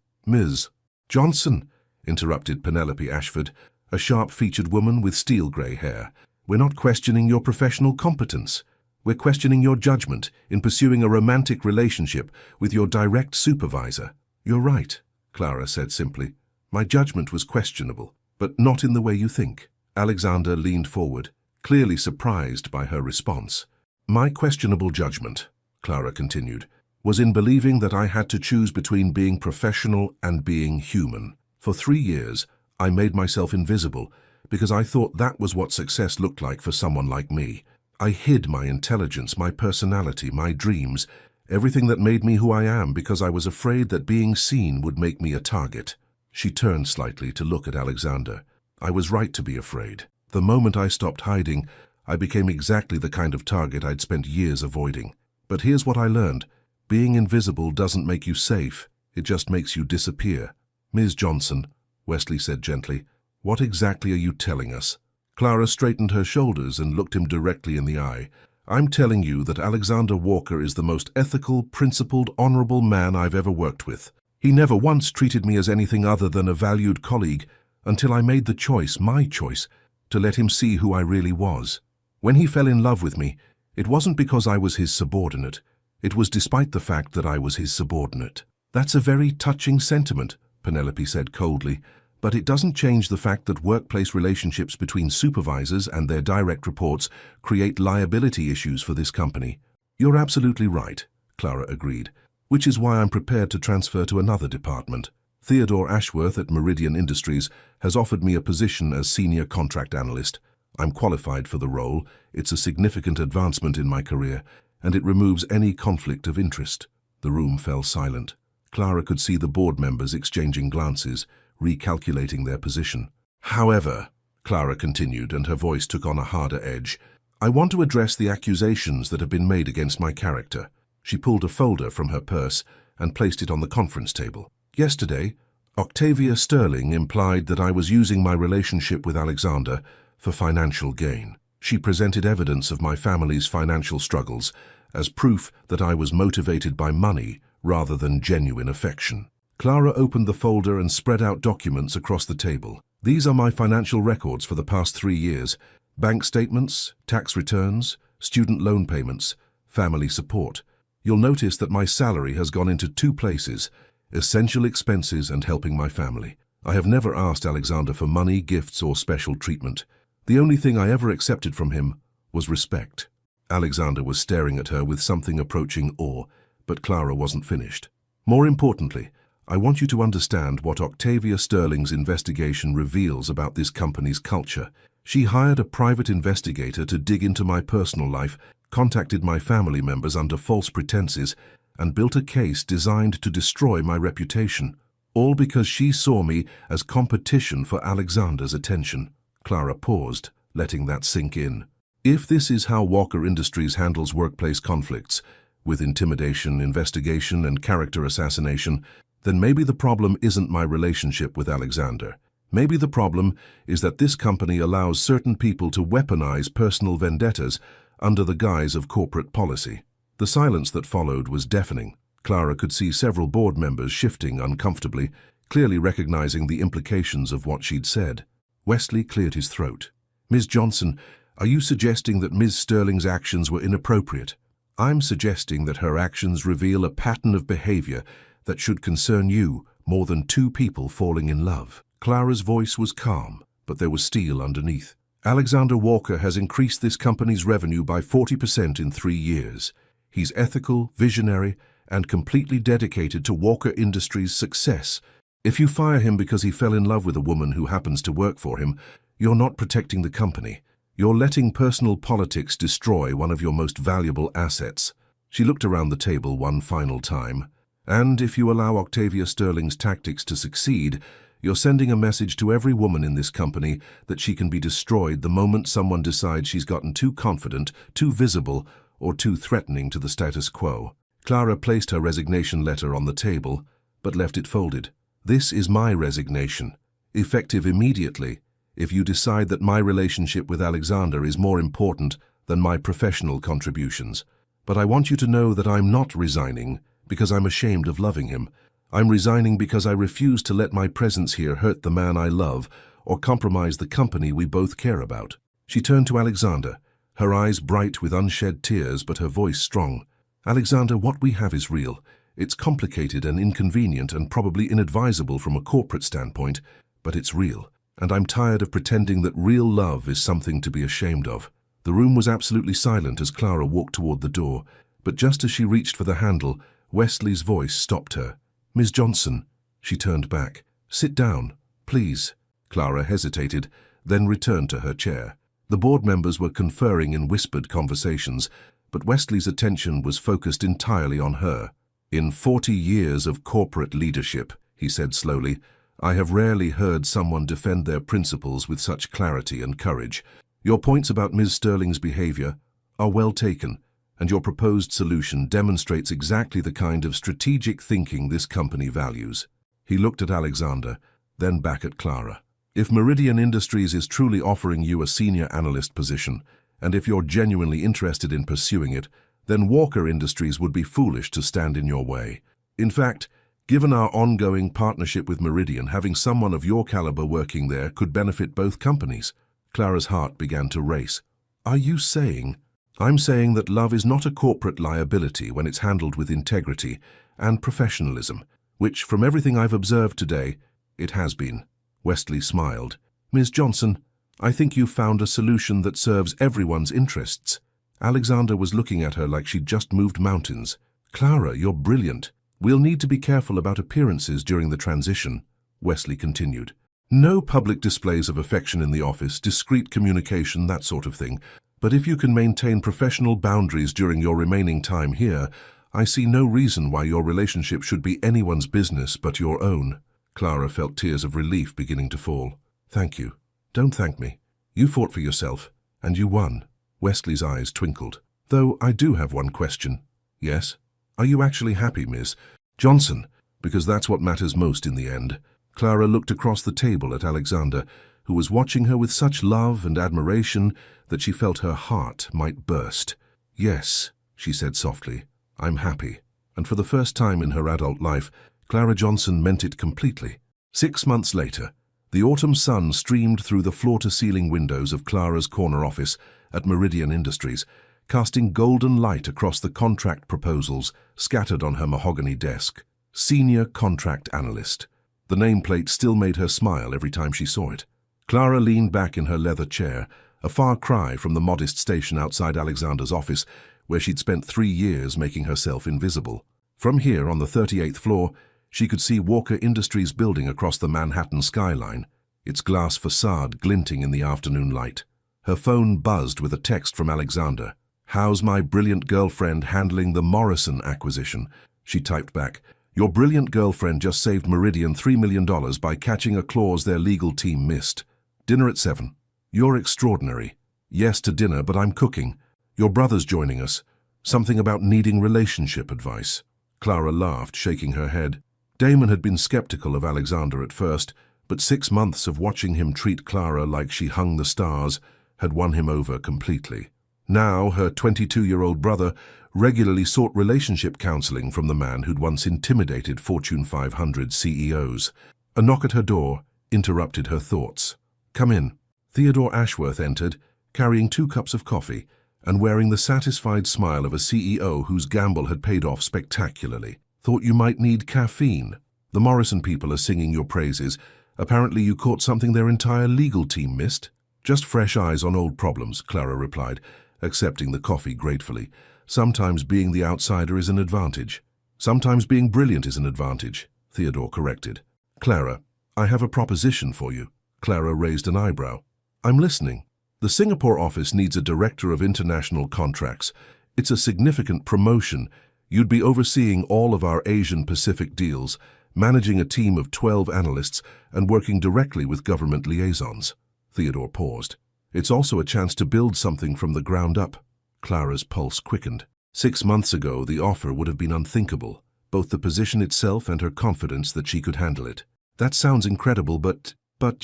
A: Ms. Johnson, interrupted Penelope Ashford, a sharp-featured woman with steel-grey hair. We're not questioning your professional competence. We're questioning your judgment in pursuing a romantic relationship with your direct supervisor. You're right, Clara said simply. My judgment was questionable, but not in the way you think. Alexander leaned forward, clearly surprised by her response. My questionable judgment, Clara continued, was in believing that I had to choose between being professional and being human. For 3 years, I made myself invisible, because I thought that was what success looked like for someone like me. I hid my intelligence, my personality, my dreams, everything that made me who I am because I was afraid that being seen would make me a target. She turned slightly to look at Alexander. I was right to be afraid. The moment I stopped hiding, I became exactly the kind of target I'd spent years avoiding. But here's what I learned. Being invisible doesn't make you safe. It just makes you disappear. Ms. Johnson, Wesley said gently, what exactly are you telling us? Clara straightened her shoulders and looked him directly in the eye. I'm telling you that Alexander Walker is the most ethical, principled, honorable man I've ever worked with. He never once treated me as anything other than a valued colleague until I made the choice, my choice, to let him see who I really was. When he fell in love with me, it wasn't because I was his subordinate. It was despite the fact that I was his subordinate. That's a very touching sentiment, Penelope said coldly, but it doesn't change the fact that workplace relationships between supervisors and their direct reports create liability issues for this company. You're absolutely right, Clara agreed, which is why I'm prepared to transfer to another department. Theodore Ashworth at Meridian Industries has offered me a position as senior contract analyst. I'm qualified for the role, it's a significant advancement in my career, and it removes any conflict of interest. The room fell silent. Clara could see the board members exchanging glances, recalculating their position. However, Clara continued, and her voice took on a harder edge, I want to address the accusations that have been made against my character. She pulled a folder from her purse and placed it on the conference table. Yesterday, Octavia Sterling implied that I was using my relationship with Alexander for financial gain. She presented evidence of my family's financial struggles as proof that I was motivated by money rather than genuine affection. Clara opened the folder and spread out documents across the table. These are my financial records for the past 3 years. Bank statements, tax returns, student loan payments, family support. You'll notice that my salary has gone into 2 places, essential expenses and helping my family. I have never asked Alexander for money, gifts, or special treatment. The only thing I ever accepted from him was respect. Alexander was staring at her with something approaching awe, but Clara wasn't finished. More importantly, I want you to understand what Octavia Sterling's investigation reveals about this company's culture. She hired a private investigator to dig into my personal life, contacted my family members under false pretenses, and built a case designed to destroy my reputation, all because she saw me as competition for Alexander's attention. Clara paused, letting that sink in. If this is how Walker Industries handles workplace conflicts, with intimidation, investigation, and character assassination, then maybe the problem isn't my relationship with Alexander. Maybe the problem is that this company allows certain people to weaponize personal vendettas under the guise of corporate policy. The silence that followed was deafening. Clara could see several board members shifting uncomfortably, clearly recognizing the implications of what she'd said. Wesley cleared his throat. Ms. Johnson, are you suggesting that Ms. Sterling's actions were inappropriate? I'm suggesting that her actions reveal a pattern of behavior that should concern you more than 2 people falling in love. Clara's voice was calm, but there was steel underneath. Alexander Walker has increased this company's revenue by 40% in 3 years. He's ethical, visionary, and completely dedicated to Walker Industries' success. If you fire him because he fell in love with a woman who happens to work for him, you're not protecting the company. You're letting personal politics destroy one of your most valuable assets. She looked around the table one final time. And if you allow Octavia Sterling's tactics to succeed, you're sending a message to every woman in this company that she can be destroyed the moment someone decides she's gotten too confident, too visible, or too threatening to the status quo. Clara placed her resignation letter on the table, but left it folded. This is my resignation, effective immediately, if you decide that my relationship with Alexander is more important than my professional contributions. But I want you to know that I'm not resigning because I'm ashamed of loving him. I'm resigning because I refuse to let my presence here hurt the man I love or compromise the company we both care about. She turned to Alexander, her eyes bright with unshed tears but her voice strong. Alexander, what we have is real. It's complicated and inconvenient and probably inadvisable from a corporate standpoint, but it's real. And I'm tired of pretending that real love is something to be ashamed of. The room was absolutely silent as Clara walked toward the door, but just as she reached for the handle, Wesley's voice stopped her. Ms. Johnson, she turned back. Sit down, please. Clara hesitated, then returned to her chair. The board members were conferring in whispered conversations, but Wesley's attention was focused entirely on her. "In 40 years of corporate leadership," he said slowly, "I have rarely heard someone defend their principles with such clarity and courage. Your points about Ms. Sterling's behavior are well taken, and your proposed solution demonstrates exactly the kind of strategic thinking this company values." He looked at Alexander, then back at Clara. "If Meridian Industries is truly offering you a senior analyst position, and if you're genuinely interested in pursuing it, then Walker Industries would be foolish to stand in your way. In fact, given our ongoing partnership with Meridian, having someone of your caliber working there could benefit both companies." Clara's heart began to race. "Are you saying—" "I'm saying that love is not a corporate liability when it's handled with integrity and professionalism, which, from everything I've observed today, it has been." Wesley smiled. "Ms. Johnson, I think you've found a solution that serves everyone's interests." Alexander was looking at her like she'd just moved mountains. "Clara, you're brilliant. We'll need to be careful about appearances during the transition," Wesley continued. "No public displays of affection in the office, discreet communication, that sort of thing. But if you can maintain professional boundaries during your remaining time here, I see no reason why your relationship should be anyone's business but your own." Clara felt tears of relief beginning to fall. "Thank you. Don't thank me. You fought for yourself, and you won." Wesley's eyes twinkled. "Though I do have one question." "Yes? Are you actually happy, Ms. Johnson? Because that's what matters most in the end." Clara looked across the table at Alexander, who was watching her with such love and admiration that she felt her heart might burst. "Yes," she said softly, "I'm happy." And for the first time in her adult life, Clara Johnson meant it completely. 6 months later, the autumn sun streamed through the floor-to-ceiling windows of Clara's corner office at Meridian Industries, casting golden light across the contract proposals scattered on her mahogany desk. Senior Contract Analyst. The nameplate still made her smile every time she saw it. Clara leaned back in her leather chair, a far cry from the modest station outside Alexander's office, where she'd spent 3 years making herself invisible. From here, on the 38th floor, she could see Walker Industries building across the Manhattan skyline, its glass facade glinting in the afternoon light. Her phone buzzed with a text from Alexander. "How's my brilliant girlfriend handling the Morrison acquisition?" She typed back. "Your brilliant girlfriend just saved Meridian $3 million by catching a clause their legal team missed. Dinner at 7. You're extraordinary. Yes to dinner, but I'm cooking. Your brother's joining us. Something about needing relationship advice." Clara laughed, shaking her head. Damon had been skeptical of Alexander at first, but 6 months of watching him treat Clara like she hung the stars had won him over completely. Now, her 22-year-old brother regularly sought relationship counseling from the man who'd once intimidated Fortune 500 CEOs. A knock at her door interrupted her thoughts. "Come in." Theodore Ashworth entered, carrying 2 cups of coffee and wearing the satisfied smile of a CEO whose gamble had paid off spectacularly. "Thought you might need caffeine. The Morrison people are singing your praises. Apparently you caught something their entire legal team missed." "Just fresh eyes on old problems," Clara replied, accepting the coffee gratefully. "Sometimes being the outsider is an advantage." "Sometimes being brilliant is an advantage," Theodore corrected. "Clara, I have a proposition for you." Clara raised an eyebrow. "I'm listening." "The Singapore office needs a director of international contracts. It's a significant promotion. You'd be overseeing all of our Asian-Pacific deals, managing a team of 12 analysts and working directly with government liaisons." Theodore paused. "It's also a chance to build something from the ground up." Clara's pulse quickened. 6 months ago, the offer would have been unthinkable, both the position itself and her confidence that she could handle it. "That sounds incredible, but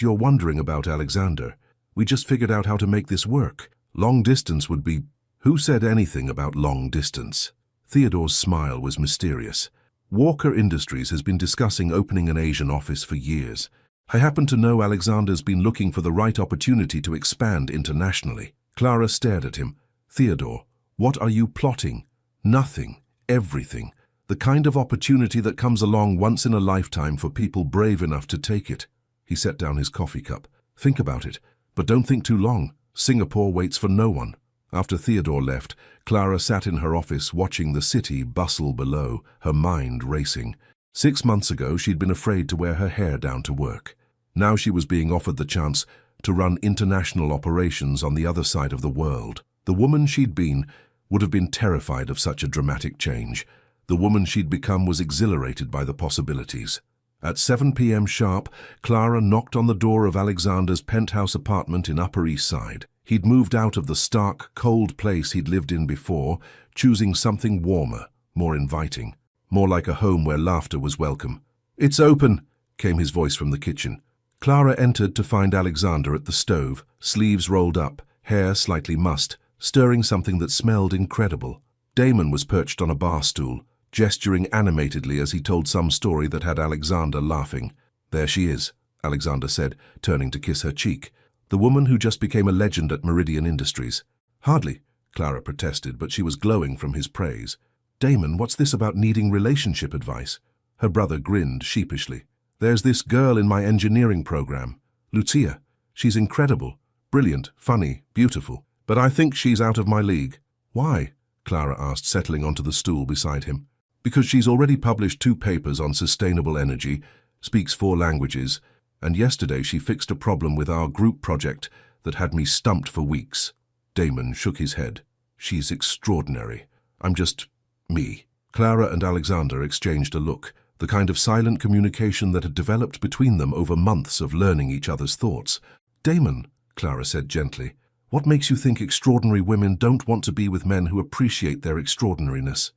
A: you're wondering about Alexander. We just figured out how to make this work. Long distance would be—" "Who said anything about long distance?" Theodore's smile was mysterious. "Walker Industries has been discussing opening an Asian office for years. I happen to know Alexander's been looking for the right opportunity to expand internationally." Clara stared at him. "Theodore, what are you plotting?" "Nothing. Everything. The kind of opportunity that comes along once in a lifetime for people brave enough to take it." He set down his coffee cup. "Think about it, but don't think too long. Singapore waits for no one." After Theodore left, Clara sat in her office watching the city bustle below, her mind racing. 6 months ago, she'd been afraid to wear her hair down to work. Now she was being offered the chance to run international operations on the other side of the world. The woman she'd been would have been terrified of such a dramatic change. The woman she'd become was exhilarated by the possibilities. At 7 p.m. sharp, Clara knocked on the door of Alexander's penthouse apartment in Upper East Side. He'd moved out of the stark, cold place he'd lived in before, choosing something warmer, more inviting, more like a home where laughter was welcome. "It's open," came his voice from the kitchen. Clara entered to find Alexander at the stove, sleeves rolled up, hair slightly mussed, stirring something that smelled incredible. Damon was perched on a bar stool, gesturing animatedly as he told some story that had Alexander laughing. "There she is," Alexander said, turning to kiss her cheek. "The woman who just became a legend at Meridian Industries." "Hardly," Clara protested, but she was glowing from his praise. "Damon, what's this about needing relationship advice?" Her brother grinned sheepishly. "There's this girl in my engineering program, Lucia. She's incredible, brilliant, funny, beautiful. But I think she's out of my league." "Why?" Clara asked, settling onto the stool beside him. "Because she's already published 2 papers on sustainable energy, speaks 4 languages, and yesterday she fixed a problem with our group project that had me stumped for weeks." Damon shook his head. "She's extraordinary. I'm just me." Clara and Alexander exchanged a look, the kind of silent communication that had developed between them over months of learning each other's thoughts. "Damon," Clara said gently, "what makes you think extraordinary women don't want to be with men who appreciate their extraordinariness?"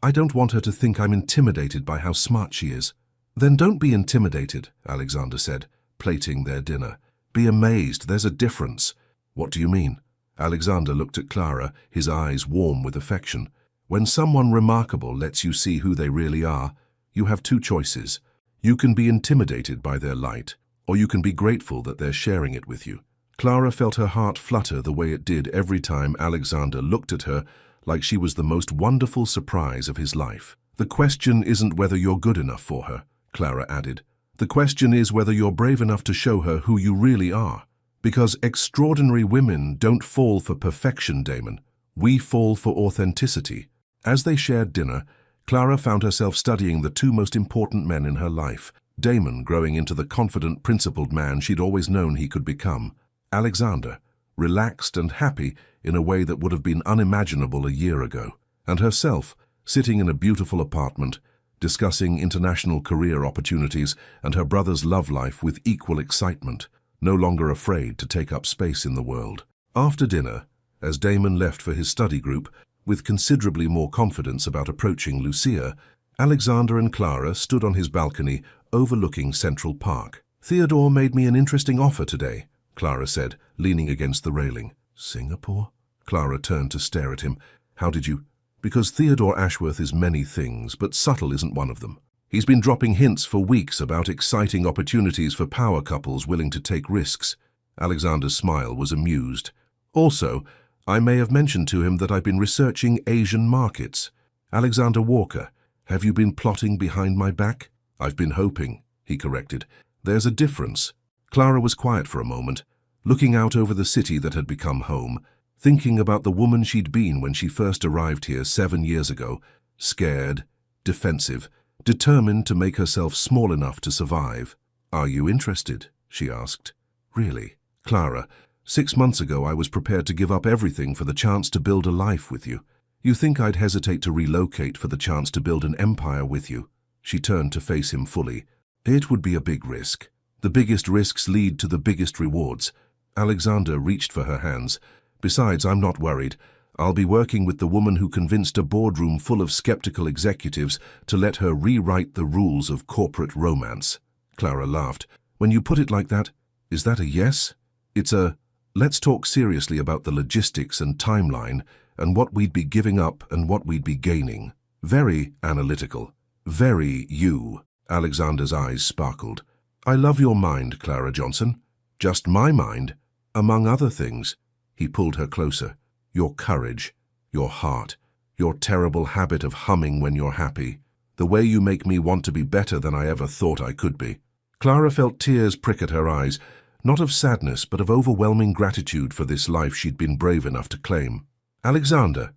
A: I don't want her to think I'm intimidated by how smart she is." "Then don't be intimidated," Alexander said, plating their dinner. "Be amazed, there's a difference." "What do you mean?" Alexander looked at Clara, his eyes warm with affection. "When someone remarkable lets you see who they really are, you have 2 choices. You can be intimidated by their light, or you can be grateful that they're sharing it with you." Clara felt her heart flutter the way it did every time Alexander looked at her, like she was the most wonderful surprise of his life. "The question isn't whether you're good enough for her," Clara added. "The question is whether you're brave enough to show her who you really are. Because extraordinary women don't fall for perfection, Damon. We fall for authenticity." As they shared dinner, Clara found herself studying the 2 most important men in her life. Damon growing into the confident, principled man she'd always known he could become. Alexander, relaxed and happy in a way that would have been unimaginable a year ago. And herself, sitting in a beautiful apartment, discussing international career opportunities and her brother's love life with equal excitement, no longer afraid to take up space in the world. After dinner, as Damon left for his study group, with considerably more confidence about approaching Lucia, Alexander and Clara stood on his balcony overlooking Central Park. "Theodore made me an interesting offer today," Clara said, leaning against the railing. "Singapore?" Clara turned to stare at him. "How did you—" "Because Theodore Ashworth is many things, but subtle isn't one of them. He's been dropping hints for weeks about exciting opportunities for power couples willing to take risks." Alexander's smile was amused. "Also, I may have mentioned to him that I've been researching Asian markets. Alexander Walker, have you been plotting behind my back?" "I've been hoping," he corrected. "There's a difference." Clara was quiet for a moment, looking out over the city that had become home, thinking about the woman she'd been when she first arrived here 7 years ago, scared, defensive, determined to make herself small enough to survive. "Are you interested?" she asked. "Really? Clara, 6 months ago I was prepared to give up everything for the chance to build a life with you. You think I'd hesitate to relocate for the chance to build an empire with you?" She turned to face him fully. "It would be a big risk. The biggest risks lead to the biggest rewards." Alexander reached for her hands. "Besides, I'm not worried. I'll be working with the woman who convinced a boardroom full of skeptical executives to let her rewrite the rules of corporate romance." Clara laughed. "When you put it like that, is that a yes?" "It's a, let's talk seriously about the logistics and timeline and what we'd be giving up and what we'd be gaining." Very analytical. Very you. Alexander's eyes sparkled. "I love your mind, Clara Johnson. Just my mind, among other things." He pulled her closer. "Your courage, your heart, your terrible habit of humming when you're happy. The way you make me want to be better than I ever thought I could be." Clara felt tears prick at her eyes, not of sadness but of overwhelming gratitude for this life she'd been brave enough to claim. "Alexander,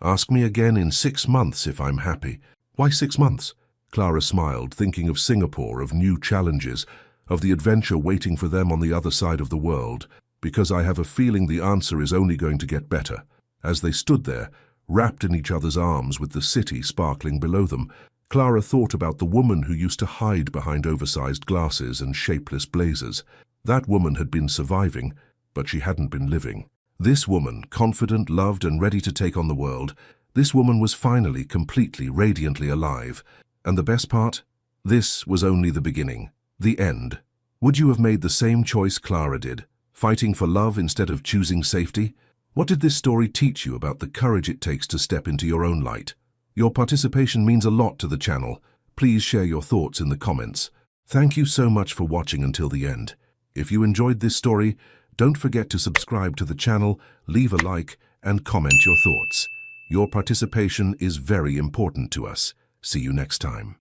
A: Ask me again in 6 months if I'm happy." "Why 6 months?" Clara smiled, thinking of Singapore, of new challenges, of the adventure waiting for them on the other side of the world, because I have a feeling the answer is only going to get better. As they stood there, wrapped in each other's arms with the city sparkling below them, Clara thought about the woman who used to hide behind oversized glasses and shapeless blazers. That woman had been surviving, but she hadn't been living. This woman, confident, loved, and ready to take on the world, this woman was finally completely, radiantly alive. And the best part? This was only the beginning, the end. Would you have made the same choice Clara did, fighting for love instead of choosing safety? What did this story teach you about the courage it takes to step into your own light? Your participation means a lot to the channel. Please share your thoughts in the comments. Thank you so much for watching until the end. If you enjoyed this story, don't forget to subscribe to the channel, leave a like, and comment your thoughts. Your participation is very important to us. See you next time.